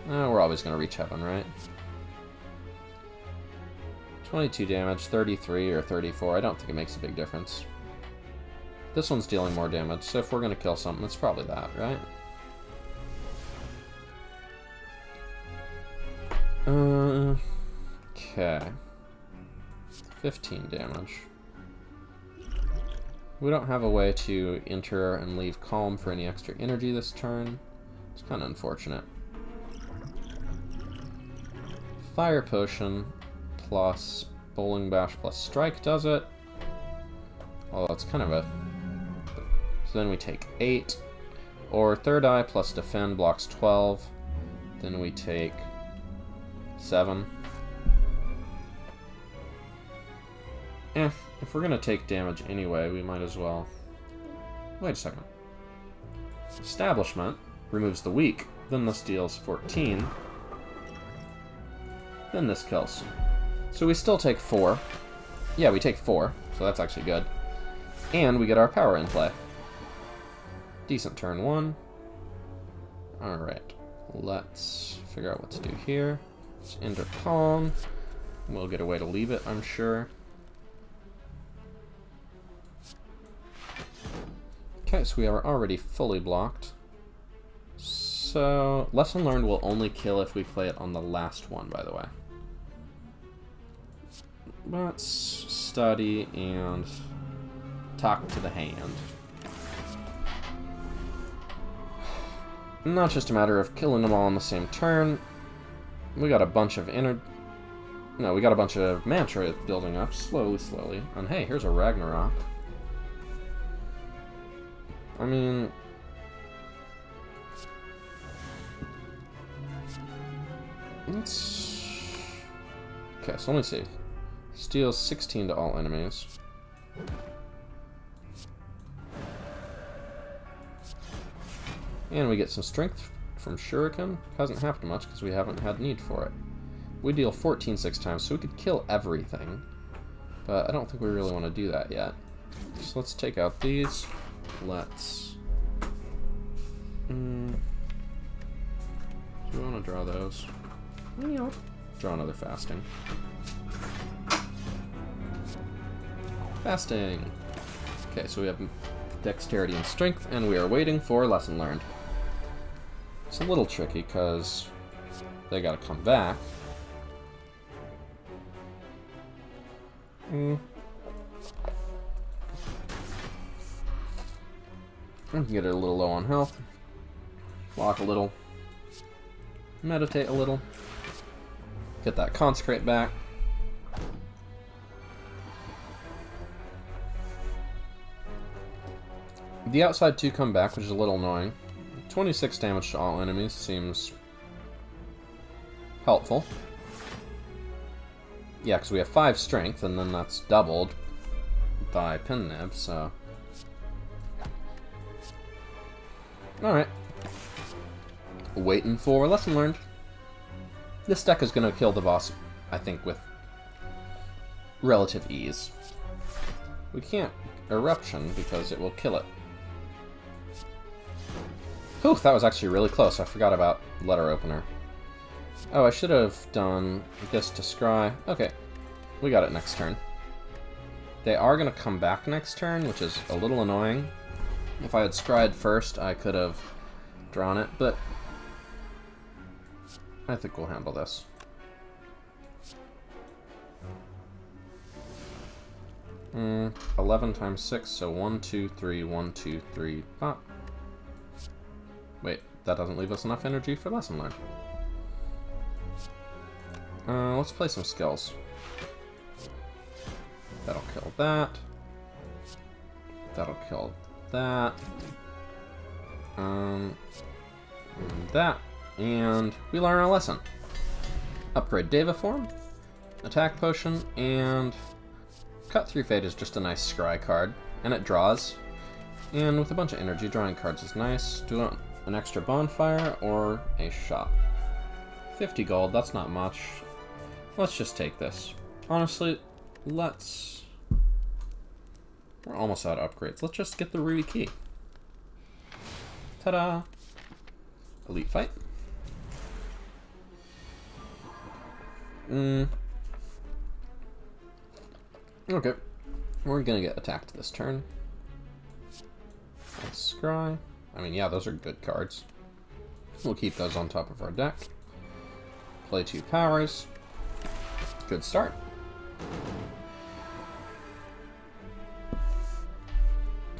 We're always going to reach heaven, right? 22 damage, 33 or 34. I don't think it makes a big difference. This one's dealing more damage, so if we're going to kill something, it's probably that, right? Okay. 15 damage. We don't have a way to enter and leave Calm for any extra energy this turn. It's kind of unfortunate. Fire Potion plus Bowling Bash plus Strike does it. Although it's kind of a... So then we take 8. Or Third Eye plus Defend blocks 12. Then we take 7. If we're gonna take damage anyway, we might as well... Wait a second. Establishment removes the weak. Then this deals 14. Then this kills. So we still take 4. Yeah, we take 4, so that's actually good. And we get our power in play. Decent turn 1. Alright, let's figure out what to do here. Let's enter Calm. We'll get a way to leave it, I'm sure. Okay, so we are already fully blocked. So, Lesson Learned will only kill if we play it on the last one, by the way. Let's study and talk to the hand. Not just a matter of killing them all on the same turn. We got a bunch of we got a bunch of mantra building up slowly. And hey, here's a Ragnarok. I mean... Okay, so let me see. Steals 16 to all enemies. And we get some strength from Shuriken. Hasn't happened much because we haven't had need for it. We deal 14 6 times, so we could kill everything. But I don't think we really want to do that yet. So let's take out these. Let's... Do we want to draw those? Yeah. Draw another fasting. Fasting! Okay, so we have dexterity and strength, and we are waiting for lesson learned. It's a little tricky, because they gotta come back. I can get it a little low on health. Walk a little. Meditate a little. Get that consecrate back. The outside two come back, which is a little annoying. 26 damage to all enemies seems helpful. Yeah, because we have 5 strength, and then that's doubled by pin nib, so... Alright. Waiting for lesson learned. This deck is going to kill the boss, I think, with relative ease. We can't Eruption because it will kill it. Whew, that was actually really close. I forgot about letter opener. Oh, I should have done this to scry. Okay, we got it next turn. They are going to come back next turn, which is a little annoying. If I had scryed first, I could have drawn it, but I think we'll handle this. Mm, 11 times 6, so 1, 2, 3, 1, 2, 3, pop. Wait, that doesn't leave us enough energy for lesson learned. Let's play some skills. That'll kill that. That'll kill that. And that. And we learn our lesson. Upgrade Deva form, attack potion, and Cut Through Fate is just a nice scry card, and it draws. And with a bunch of energy, drawing cards is nice. Do you want an extra bonfire or a shop? 50 gold, that's not much. Let's just take this. Honestly, let's... We're almost out of upgrades. Let's just get the Ruby Key. Ta-da! Elite Fight. Okay. We're gonna get attacked this turn. Let's scry. I mean, yeah, those are good cards. We'll keep those on top of our deck. Play 2 powers. Good start.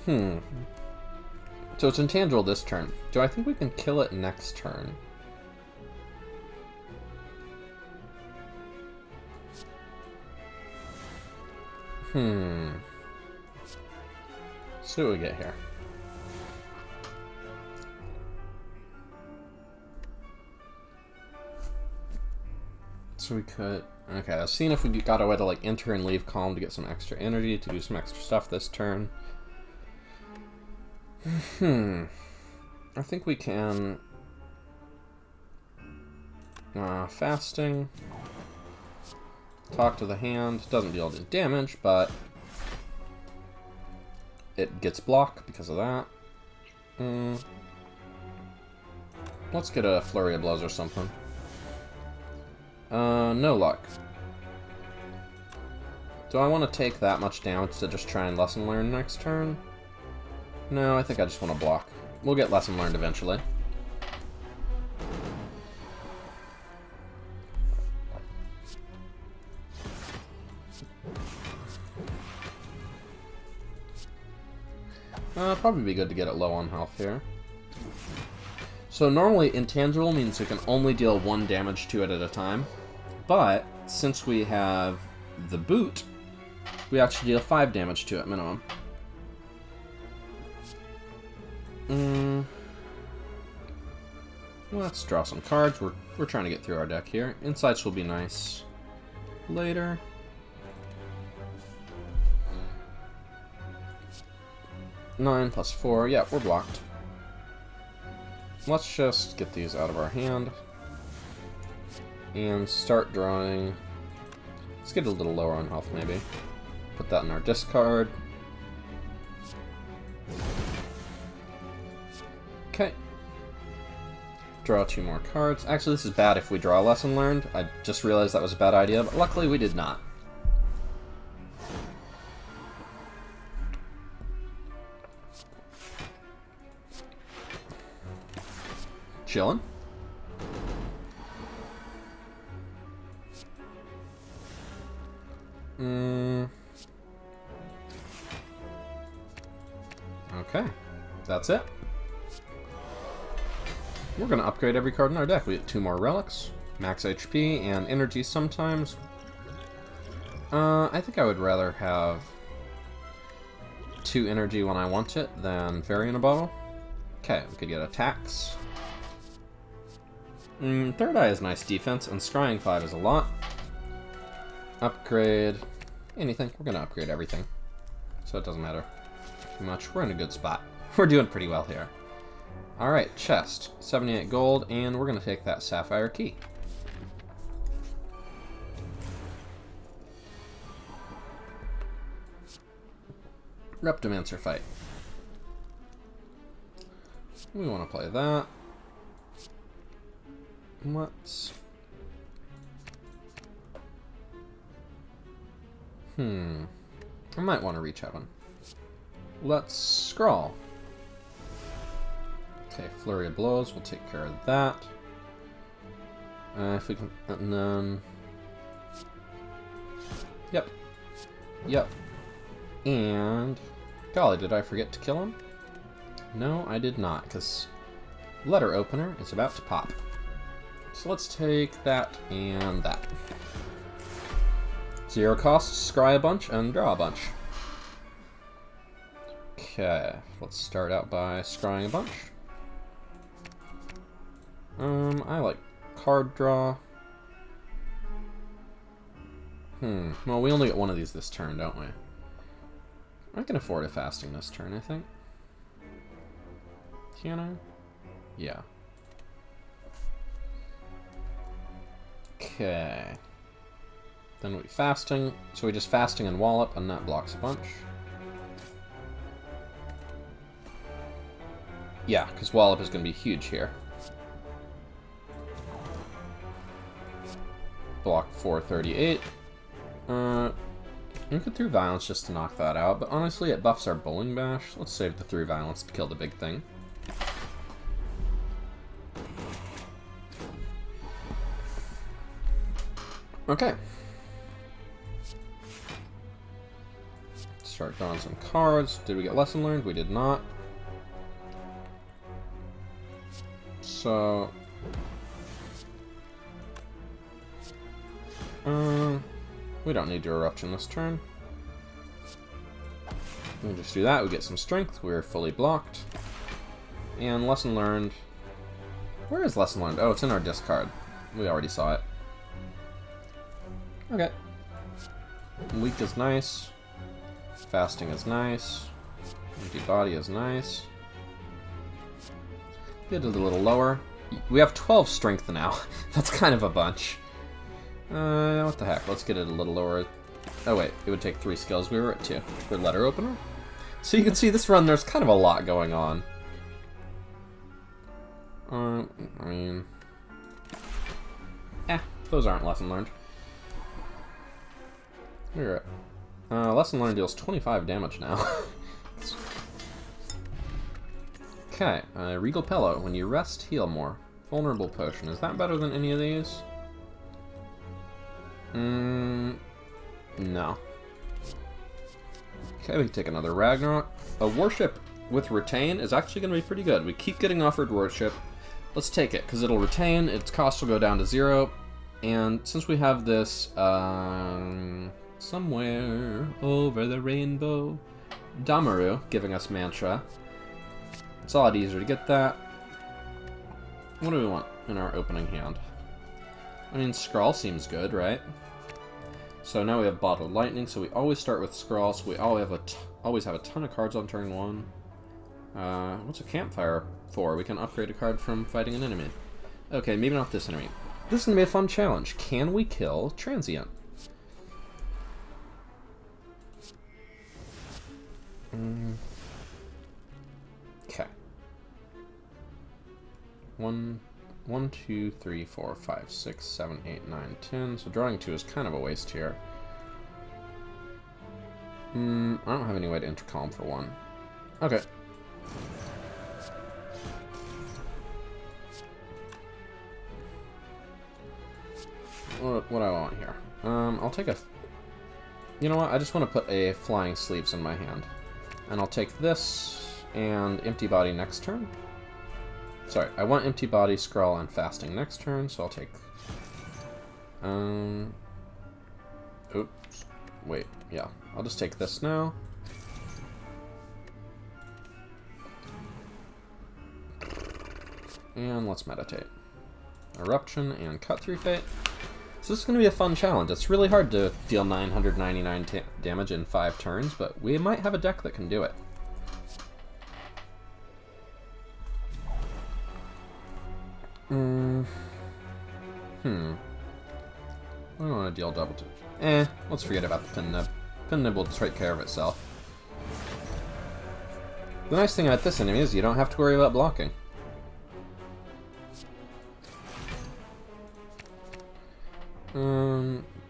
So it's intangible this turn. Do I think we can kill it next turn? See what we get here. So we could... Okay, I was seeing if we got a way to like enter and leave column to get some extra energy, to do some extra stuff this turn. I think we can... fasting. Talk to the hand. Doesn't deal any damage, but it gets blocked because of that. Let's get a Flurry of Blows or something. No luck. Do I want to take that much damage to just try and lesson learn next turn? No, I think I just want to block. We'll get lesson learned eventually. Probably be good to get it low on health here. So normally intangible means you can only deal 1 damage to it at a time, but since we have the boot, we actually deal 5 damage to it minimum. Let's draw some cards. We're trying to get through our deck here. Insights will be nice later. Nine plus 4. Yeah, we're blocked. Let's just get these out of our hand and start drawing. Let's get a little lower on health, maybe. Put that in our discard. Okay. Draw 2 more cards. Actually, this is bad if we draw a lesson learned. I just realized that was a bad idea, but luckily we did not. Chillin'. Okay, that's it. We're going to upgrade every card in our deck. We get 2 more relics, max HP, and energy sometimes. I think I would rather have 2 energy when I want it than Fairy in a Bottle. Okay, we could get attacks. Third Eye is nice defense, and Scrying 5 is a lot. Upgrade anything. We're going to upgrade everything, so it doesn't matter too much. We're in a good spot. We're doing pretty well here. Alright, chest. 78 gold, and we're going to take that Sapphire Key. Reptomancer fight. We want to play that. Let's... I might want to reach heaven. Let's scrawl. Okay, Flurry of Blows, we'll take care of that. If we can, and then... Yep. Yep. And... Golly, did I forget to kill him? No, I did not, because Letter Opener is about to pop. So let's take that and that. 0 cost, scry a bunch, and draw a bunch. Okay, let's start out by scrying a bunch. I like card draw. Well, we only get one of these this turn, don't we? I can afford a fasting this turn, I think. Can I? Yeah. Okay. Then we fasting, so we just fasting and wallop, and that blocks a bunch. Yeah, because wallop is going to be huge here. Block 438. We could through violence just to knock that out, but honestly it buffs our bowling bash. Let's save the through violence to kill the big thing. Okay. Start drawing some cards. Did we get lesson learned? We did not. So... we don't need to eruption this turn. We can just do that. We get some strength. We're fully blocked. And lesson learned. Where is lesson learned? Oh, it's in our discard. We already saw it. Okay. Weak is nice. Fasting is nice. Empty body is nice. Get it a little lower. We have 12 strength now. That's kind of a bunch. What the heck? Let's get it a little lower. Oh wait, it would take 3 skills. We were at 2 for letter opener. So you can see this run, there's kind of a lot going on. I mean... those aren't lesson learned. We're at... lesson learned deals 25 damage now. Okay, Regal Pillow. When you rest, heal more. Vulnerable Potion. Is that better than any of these? No. Okay, we can take another Ragnarok. A Worship with Retain is actually going to be pretty good. We keep getting offered Worship. Let's take it, because it'll retain, its cost will go down to 0, and since we have this, somewhere over the rainbow, Damaru giving us Mantra, it's a lot easier to get that. What do we want in our opening hand? I mean, Scrawl seems good, right? So now we have Bottled Lightning, so we always start with Scrawl, so we always have a ton of cards on turn 1. What's a Campfire for? We can upgrade a card from fighting an enemy. Okay, maybe not this enemy. This is going to be a fun challenge. Can we kill Transient? Okay. 1, 1, 2, 3, 4, 5, 6, 7, 8, 9, 10. So drawing 2 is kind of a waste here. I don't have any way to intercalm for 1. Okay. What do I want here? I'll take a... You know what? I just want to put a Flying Sleeves in my hand. And I'll take this and Empty Body next turn. Sorry, I want Empty Body, Scrawl, and Fasting next turn, so I'll take... Oops. Wait, yeah. I'll just take this now. And let's meditate. Eruption and Cut Through Fate. So this is going to be a fun challenge. It's really hard to deal 999 damage in 5 turns, but we might have a deck that can do it. I don't want to deal double damage. Let's forget about the Pin Nib. Pin Nib will take care of itself. The nice thing about this enemy is you don't have to worry about blocking.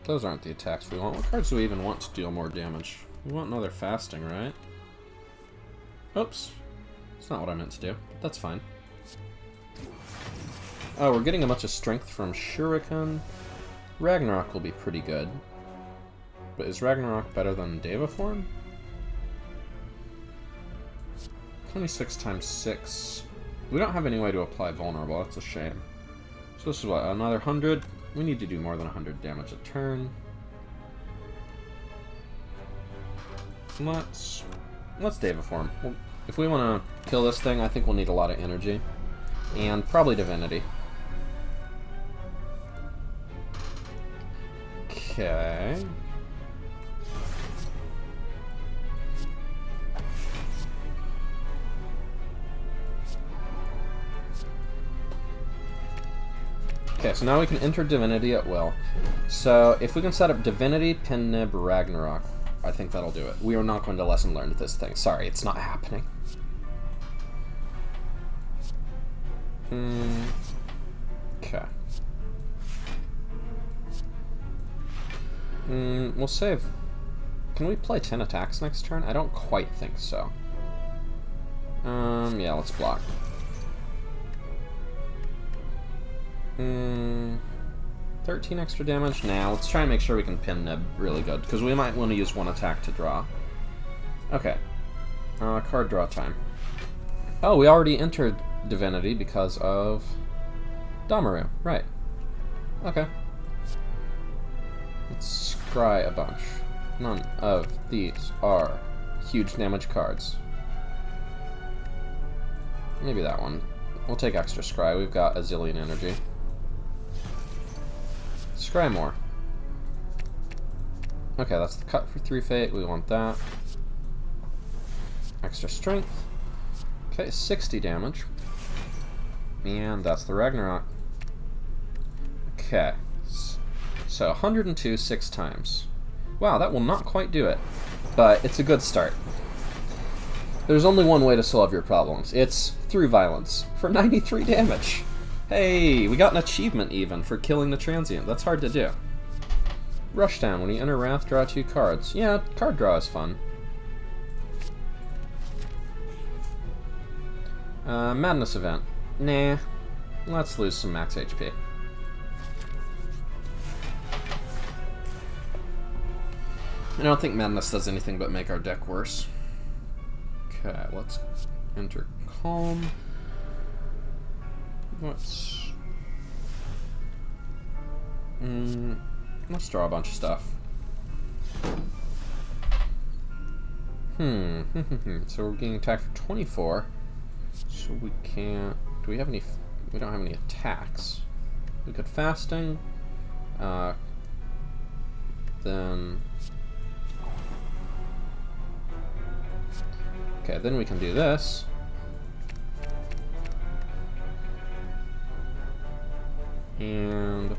Those aren't the attacks we want. What cards do we even want to deal more damage? We want another Fasting, right? Oops. That's not what I meant to do. That's fine. Oh, we're getting a bunch of strength from Shuriken. Ragnarok will be pretty good. But is Ragnarok better than Deva form? 26 times 6. We don't have any way to apply vulnerable. That's a shame. So this is what, another 100? We need to do more than 100 damage a turn. Let's Deva form. Well, if we want to kill this thing, I think we'll need a lot of energy. And probably Divinity. Okay. Okay, so now we can enter Divinity at will. So if we can set up Divinity, Pin Nib, Ragnarok, I think that'll do it. We are not going to lesson learn this thing. Sorry, it's not happening. Okay. We'll save. Can we play 10 attacks next turn? I don't quite think so. Yeah, let's block. 13 extra damage? Nah, let's try and make sure we can Pin Nib really good, because we might want to use 1 attack to draw. Okay. Card draw time. Oh, we already entered Divinity because of Damaru. Right. Okay. Let's scry a bunch. None of these are huge damage cards. Maybe that one. We'll take extra scry. We've got a zillion energy. Scry more. Okay, that's the Cut for 3 Fate. We want that. Extra strength. Okay, 60 damage. And that's the Ragnarok. Okay. So 102 6 times. Wow, that will not quite do it. But it's a good start. There's only one way to solve your problems. It's through violence for 93 damage. Hey, we got an achievement even for killing the transient. That's hard to do. Rushdown. When you enter Wrath, draw 2 cards. Yeah, card draw is fun. Madness event. Nah. Let's lose some max HP. I don't think Madness does anything but make our deck worse. Okay, let's enter Calm. Let's draw a bunch of stuff. So we're getting attacked for 24. So we can't. Do we have any? We don't have any attacks. We could Fasting. Then. Okay, then we can do this. And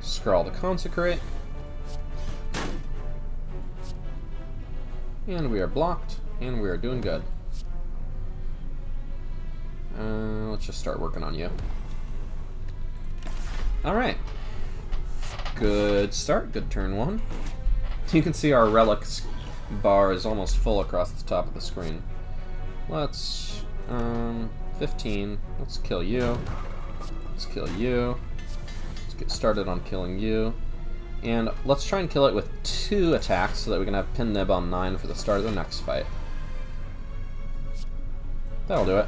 Scrawl to Consecrate. And we are blocked, and we are doing good. Let's just start working on you. Alright. Good start, good turn one. You can see our relics bar is almost full across the top of the screen. Let's, 15. Let's kill you. Let's kill you. Let's get started on killing you. And let's try and kill it with 2 attacks so that we can have Pin Nib on 9 for the start of the next fight. That'll do it.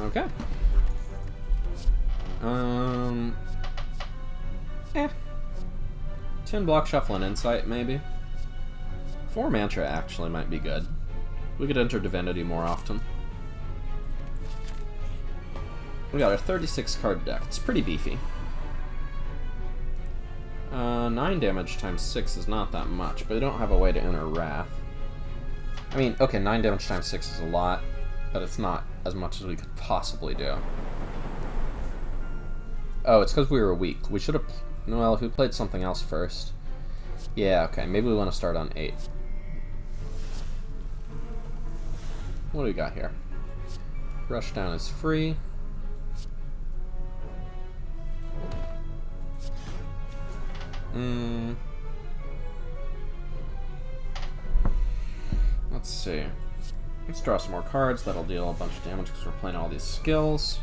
Okay. 10 block shuffle and insight, maybe. 4 mantra actually might be good. We could enter divinity more often. We got a 36 card deck. It's pretty beefy. 9 damage times 6 is not that much, but I don't have a way to enter Wrath. I mean, okay, 9 damage times 6 is a lot, but it's not as much as we could possibly do. Oh, it's because we were weak. We should have... Well, if we played something else first. Yeah, okay, maybe we want to start on 8. What do we got here? Rushdown is free. Let's see. Let's draw some more cards. That'll deal a bunch of damage because we're playing all these skills.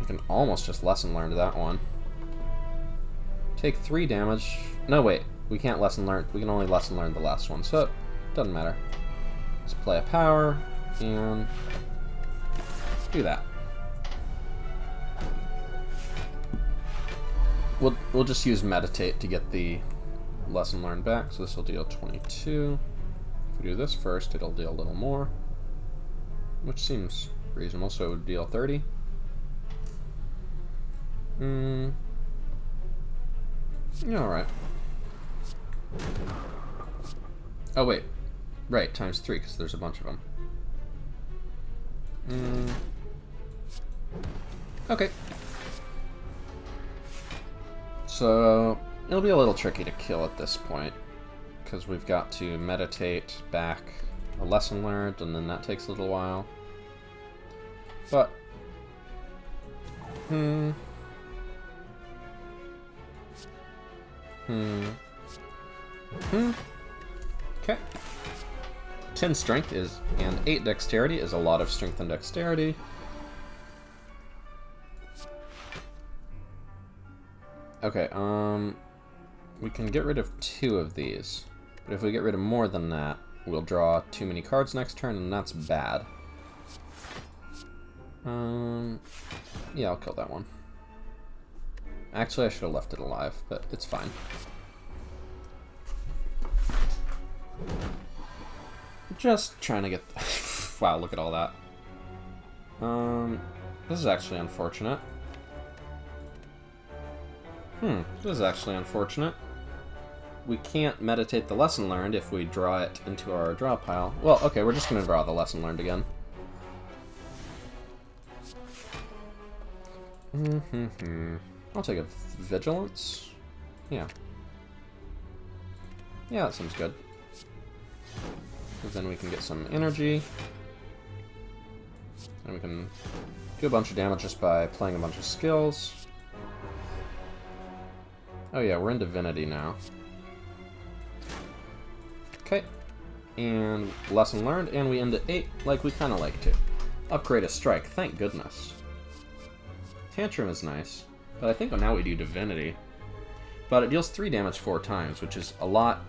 We can almost just lesson learn to that one. Take 3 damage. No, wait. We can't lesson learn. We can only lesson learn the last one, so it doesn't matter. Let's play a power and do that. We'll just use meditate to get the lesson learned back. So this will deal 22. If we do this first, it'll deal a little more, which seems reasonable. So it would deal 30. Yeah, alright. Oh, wait. Right, times 3, because there's a bunch of them. Okay. So, it'll be a little tricky to kill at this point, because we've got to meditate back a lesson learned, and then that takes a little while. But, okay. 10 strength is, and 8 dexterity is a lot of strength and dexterity. Okay, we can get rid of 2 of these, but if we get rid of more than that, we'll draw too many cards next turn, and that's bad. Yeah, I'll kill that one. Actually, I should have left it alive, but it's fine. Just trying to get... Wow, look at all that. This is actually unfortunate. This is actually unfortunate. We can't meditate the lesson learned if we draw it into our draw pile. Well, okay, we're just going to draw the lesson learned again. I'll take a vigilance. Yeah. Yeah, that seems good. Because then we can get some energy. And we can do a bunch of damage just by playing a bunch of skills. Oh yeah, we're in Divinity now. Okay. And lesson learned, and we end at 8 like we kind of like to. Upgrade a strike, thank goodness. Tantrum is nice, but I think now we do Divinity. But it deals 3 damage 4 times, which is a lot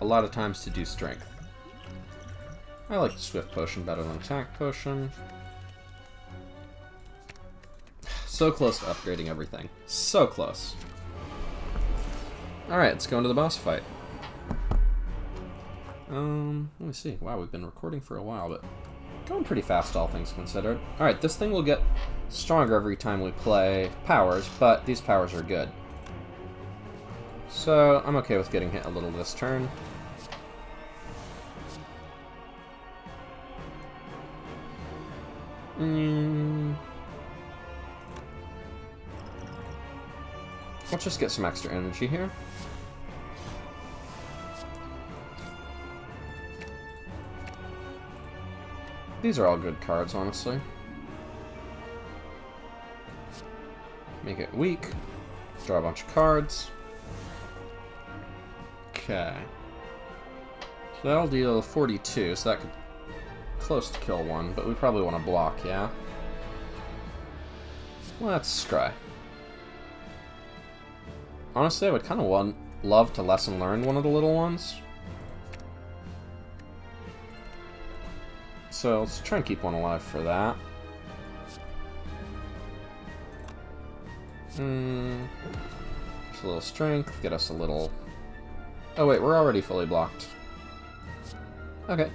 of times to do strength. I like the Swift Potion better than Attack Potion. So close to upgrading everything. So close. Alright, let's go into the boss fight. Let me see. Wow, we've been recording for a while, but going pretty fast, all things considered. Alright, this thing will get stronger every time we play powers, but these powers are good. So, I'm okay with getting hit a little this turn. Let's just get some extra energy here. These are all good cards, honestly. Make it weak. Draw a bunch of cards. Okay. So that'll deal 42, so that could close to kill one, but we probably want to block, yeah? Let's scry. Honestly, I would kind of love to lesson learn one of the little ones. So let's try and keep one alive for that. Just a little strength, get us a little... Oh wait, we're already fully blocked. Okay.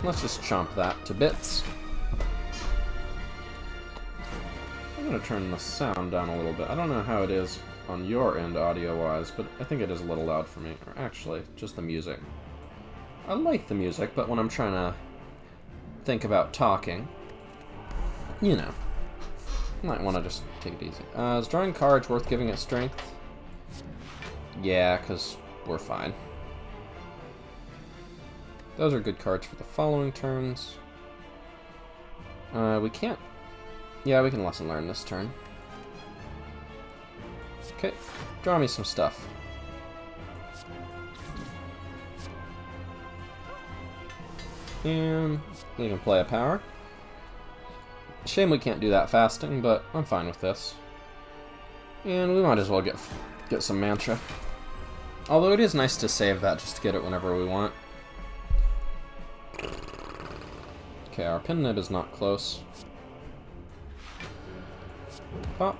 Let's just chomp that to bits. I'm going to turn the sound down a little bit. I don't know how it is on your end audio-wise, but I think it is a little loud for me. Or actually, just the music. I like the music, but when I'm trying to think about talking, you know, might want to just take it easy. Is drawing cards worth giving it strength? Yeah, because we're fine. Those are good cards for the following turns. We can't... Yeah, we can lesson learn this turn. Okay, draw me some stuff. And we can play a power. Shame we can't do that fasting, but I'm fine with this. And we might as well get some mantra. Although it is nice to save that just to get it whenever we want. Okay, our pin nib is not close. Pop.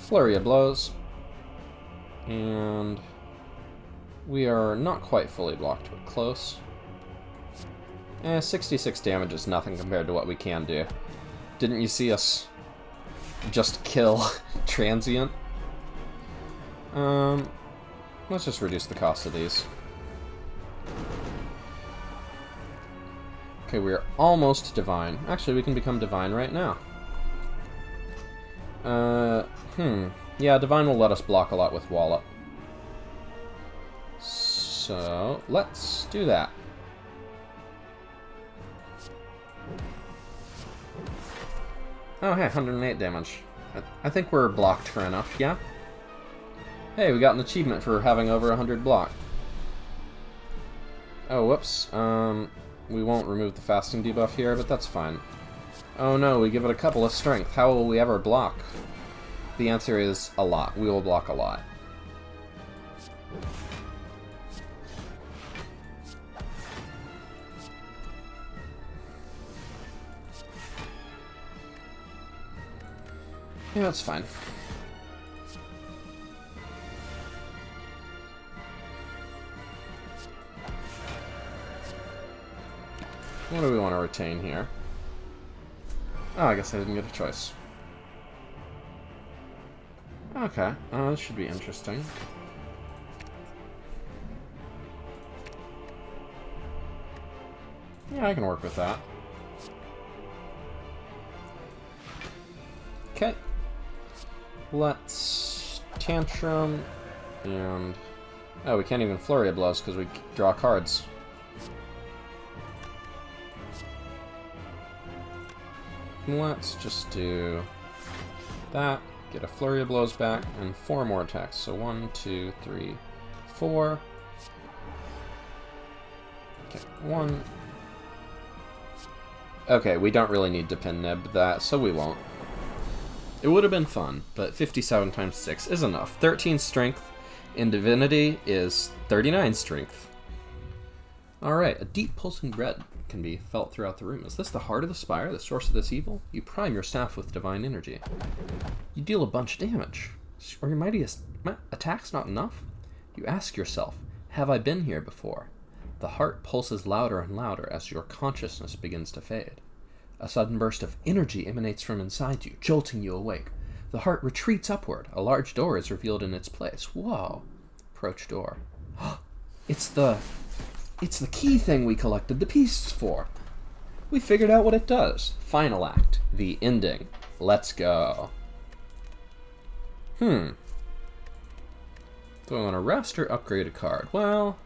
Flurry of blows. And we are not quite fully blocked, but close. 66 damage is nothing compared to what we can do. Didn't you see us just kill Transient? Let's just reduce the cost of these. Okay, we are almost divine. Actually, we can become divine right now. Yeah, divine will let us block a lot with Wallop. So, let's do that. Oh, hey, 108 damage. I think we're blocked for enough, yeah? Hey, we got an achievement for having over 100 block. Oh, whoops. We won't remove the fasting debuff here, but that's fine. Oh no, we give it a couple of strength. How will we ever block? The answer is a lot. We will block a lot. Yeah, that's fine. What do we want to retain here? Oh, I guess I didn't get a choice. Okay, this should be interesting. Yeah, I can work with that. Okay. Let's Tantrum, and... Oh, we can't even Flurry of Blows because we draw cards. Let's just do that, get a Flurry of Blows back, and 4 more attacks. So 1, 2, 3, 4. Okay, 1. Okay, we don't really need to pin nib that, so we won't. It would have been fun, but 57 times 6 is enough. 13 strength in Divinity is 39 strength. Alright, a deep pulsing red can be felt throughout the room. Is this the heart of the Spire, the source of this evil? You prime your staff with divine energy. You deal a bunch of damage. Are your mightiest attacks not enough? You ask yourself, have I been here before? The heart pulses louder and louder as your consciousness begins to fade. A sudden burst of energy emanates from inside you, jolting you awake. The heart retreats upward. A large door is revealed in its place. Whoa. Approach door. It's the key thing we collected the pieces for. We figured out what it does. Final act. The ending. Let's go. Do I want to rest or upgrade a card? Well,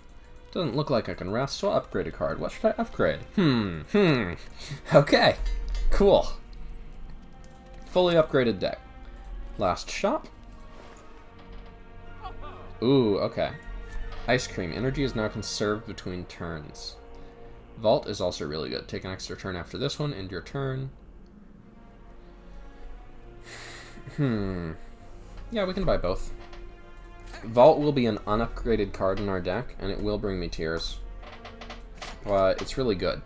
doesn't look like I can rest, so I'll upgrade a card. What should I upgrade? Okay. Cool. Fully upgraded deck. Last shop. Ooh, okay. Ice cream. Energy is now conserved between turns. Vault is also really good. Take an extra turn after this one, end your turn. Yeah, we can buy both. Vault will be an unupgraded card in our deck, and it will bring me tears. But it's really good.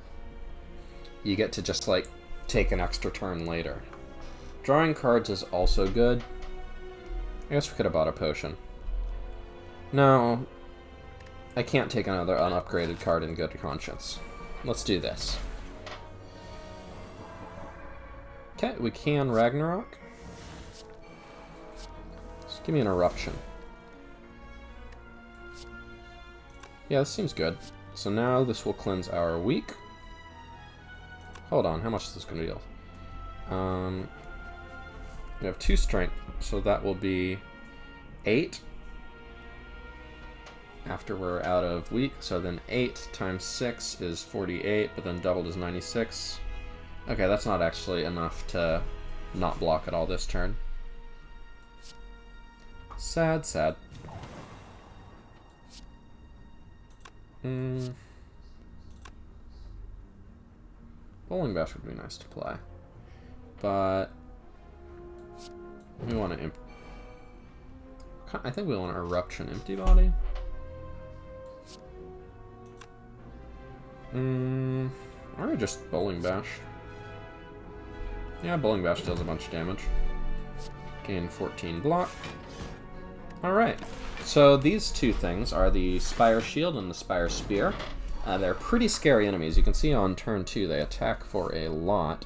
You get to just, like, take an extra turn later. Drawing cards is also good. I guess we could have bought a potion. No, I can't take another unupgraded card in good conscience. Let's do this. Okay, we can Ragnarok. Just give me an eruption. Yeah, this seems good. So now this will cleanse our weak. Hold on, how much is this going to deal? We have 2 strength, so that will be 8 after we're out of weak. So then 8 times 6 is 48, but then doubled is 96. Okay, that's not actually enough to not block at all this turn. Sad, sad. Bowling Bash would be nice to play, but we want to I think we want an Eruption Empty Body. Or just Bowling Bash. Yeah, Bowling Bash does a bunch of damage. Gain 14 block. Alright, so these 2 things are the Spire Shield and the Spire Spear. They're pretty scary enemies. You can see on turn 2 they attack for a lot.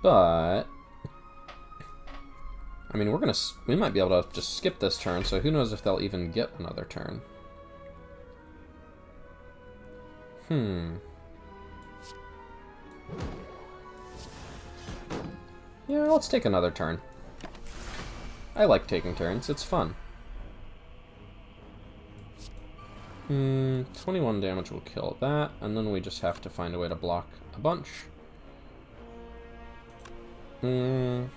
But I mean, we might be able to just skip this turn, so who knows if they'll even get another turn. Yeah, let's take another turn. I like taking turns, it's fun. 21 damage will kill that, and then we just have to find a way to block a bunch. What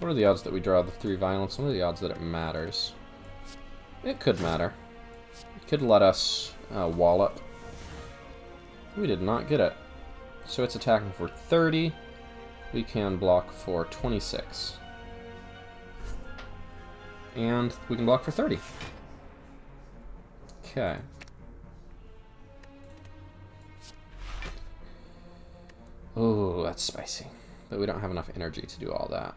are the odds that we draw the 3 violence? What are the odds that it matters? It could matter. It could let us wallop. We did not get it. So it's attacking for 30. We can block for 26. And we can block for 30. Okay. Oh, that's spicy. But we don't have enough energy to do all that.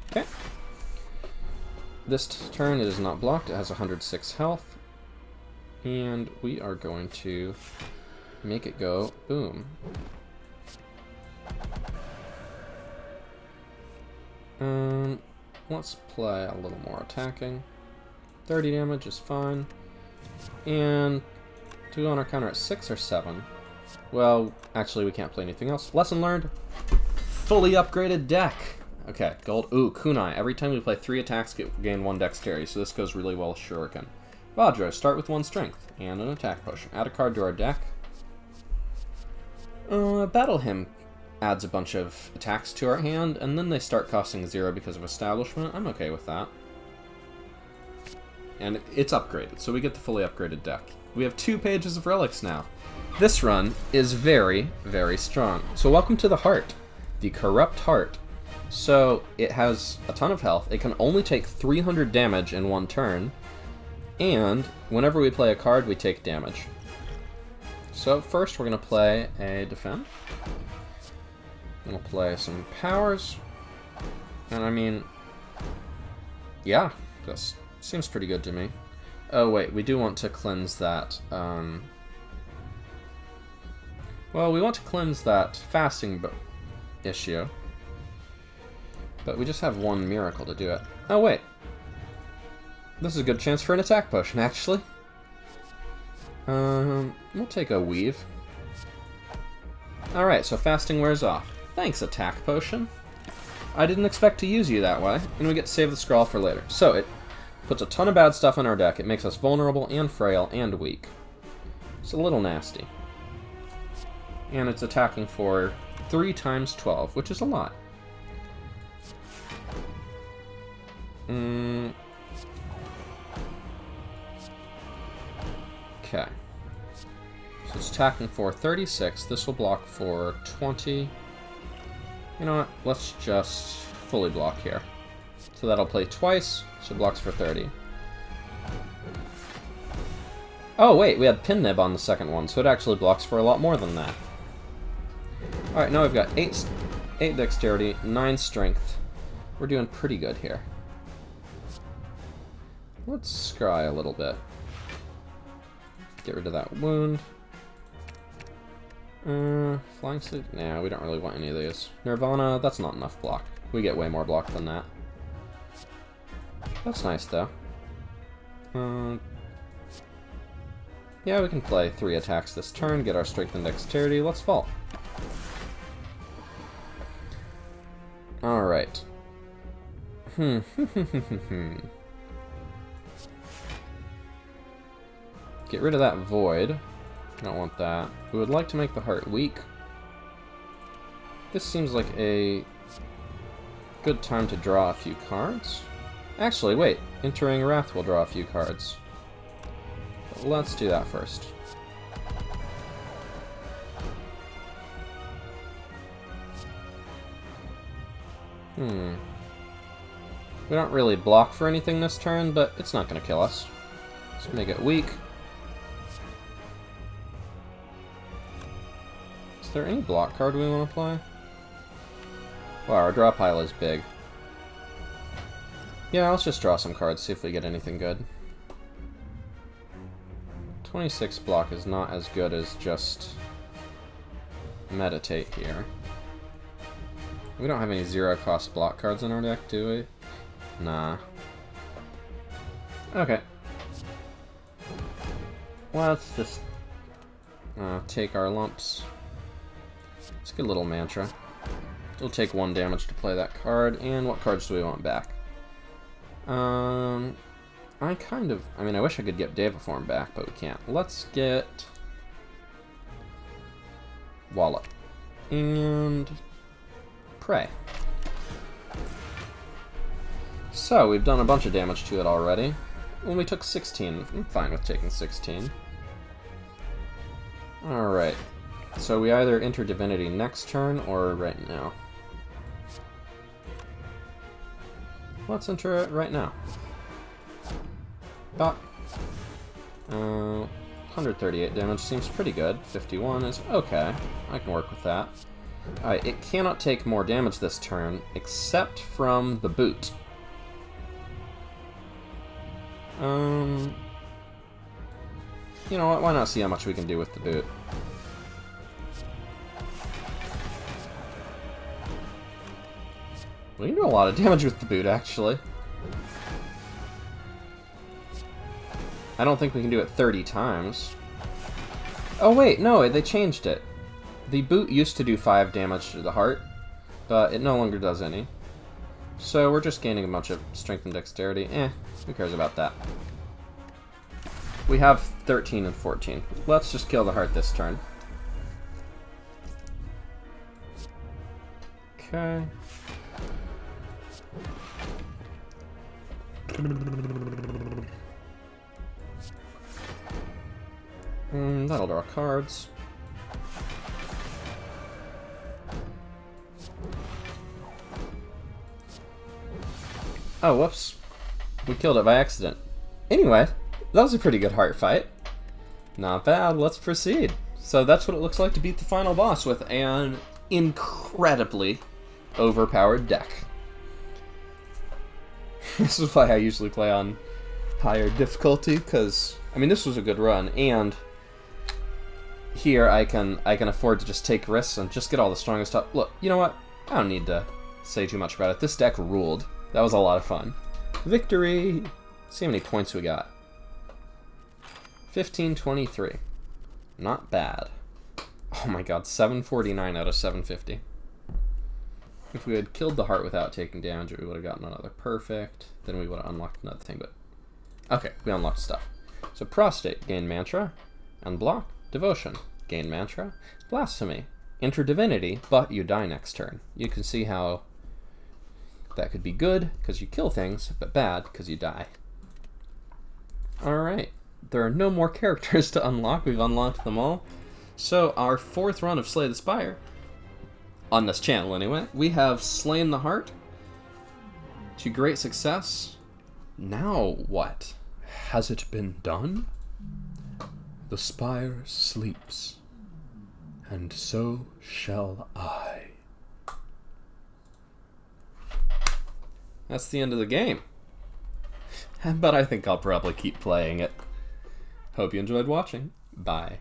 Okay. This turn it is not blocked. It has 106 health. And we are going to make it go boom. Let's play a little more attacking. 30 damage is fine. And do we want our counter at 6 or 7? Well, actually we can't play anything else. Lesson learned. Fully upgraded deck. Okay, gold. Ooh, Kunai. Every time we play 3 attacks, gain 1 dexterity, so this goes really well with Shuriken. Vajra, start with 1 strength and an attack potion. Add a card to our deck. Battle Hymn adds a bunch of attacks to our hand, and then they start costing 0 because of Establishment. I'm okay with that. And it's upgraded, so we get the fully upgraded deck. We have 2 pages of relics now. This run is very, very strong. So welcome to the Heart, the Corrupt Heart. So it has a ton of health. It can only take 300 damage in 1 turn, and whenever we play a card, we take damage. So first we're going to play a Defend. We'll play some powers. And I mean, yeah, this seems pretty good to me. Oh wait, we do want to cleanse that. Well, we want to cleanse that fasting issue. But we just have 1 miracle to do it. Oh wait. This is a good chance for an attack potion, actually. We'll take a weave. Alright, so fasting wears off. Thanks, attack potion. I didn't expect to use you that way, and we get to save the scroll for later. So it puts a ton of bad stuff in our deck. It makes us vulnerable and frail and weak. It's a little nasty. And it's attacking for 3 times 12, which is a lot. Okay. So it's attacking for 36. This will block for 20. You know what? Let's just fully block here. So that'll play twice, so it blocks for 30. Oh wait, we had Pin Nib on the second one, so it actually blocks for a lot more than that. Alright, now we've got 8 dexterity, 9 strength. We're doing pretty good here. Let's scry a little bit. Get rid of that wound. Flying Sleep? Nah, we don't really want any of these. Nirvana, that's not enough block. We get way more block than that. That's nice, though. Yeah, we can play 3 attacks this turn, get our strength and dexterity. Let's vault. Alright. Get rid of that void. Don't want that. We would like to make the heart weak. This seems like a good time to draw a few cards. Actually, wait. Entering Wrath will draw a few cards. But let's do that first. We don't really block for anything this turn, but it's not going to kill us. Let's make it weak. Is there any block card we want to play? Wow, our draw pile is big. Yeah, let's just draw some cards, see if we get anything good. 26 block is not as good as just meditate here. We don't have any 0-cost block cards in our deck, do we? Nah. Okay. Let's just take our lumps. Let's get a little mantra. It'll take 1 damage to play that card, and what cards do we want back? I mean, I wish I could get Devaform back, but we can't. Let's get Wallop. And Pray. So, we've done a bunch of damage to it already. Well, we took 16. I'm fine with taking 16. Alright. So we either enter Divinity next turn or right now. Let's enter it right now. 138 damage seems pretty good. 51 is okay. I can work with that. Alright, it cannot take more damage this turn, except from the boot. You know what, why not see how much we can do with the boot? We can do a lot of damage with the boot, actually. I don't think we can do it 30 times. Oh wait, no, they changed it. The boot used to do 5 damage to the heart, but it no longer does any. So we're just gaining a bunch of strength and dexterity. Who cares about that? We have 13 and 14. Let's just kill the heart this turn. Okay. That'll draw cards. Oh, whoops. We killed it by accident. Anyway, that was a pretty good heart fight. Not bad, let's proceed. So that's what it looks like to beat the final boss with an incredibly overpowered deck. This is why I usually play on higher difficulty, because, I mean, this was a good run, and here I can afford to just take risks and just get all the strongest stuff. Look, you know what? I don't need to say too much about it. This deck ruled. That was a lot of fun. Victory! See how many points we got. 1523. Not bad. Oh my god, 749 out of 750. If we had killed the heart without taking damage, we would have gotten another perfect. Then we would have unlocked another thing, but... Okay, we unlocked stuff. So Prostate, gain Mantra. Unblock. Devotion. Gain mantra. Blasphemy. Enter divinity, but you die next turn. You can see how that could be good, because you kill things, but bad, because you die. Alright. There are no more characters to unlock. We've unlocked them all. So, our 4th run of Slay the Spire, on this channel anyway, we have slain the heart to great success. Now what? Has it been done? The spire sleeps, and so shall I. That's the end of the game. But I think I'll probably keep playing it. Hope you enjoyed watching. Bye.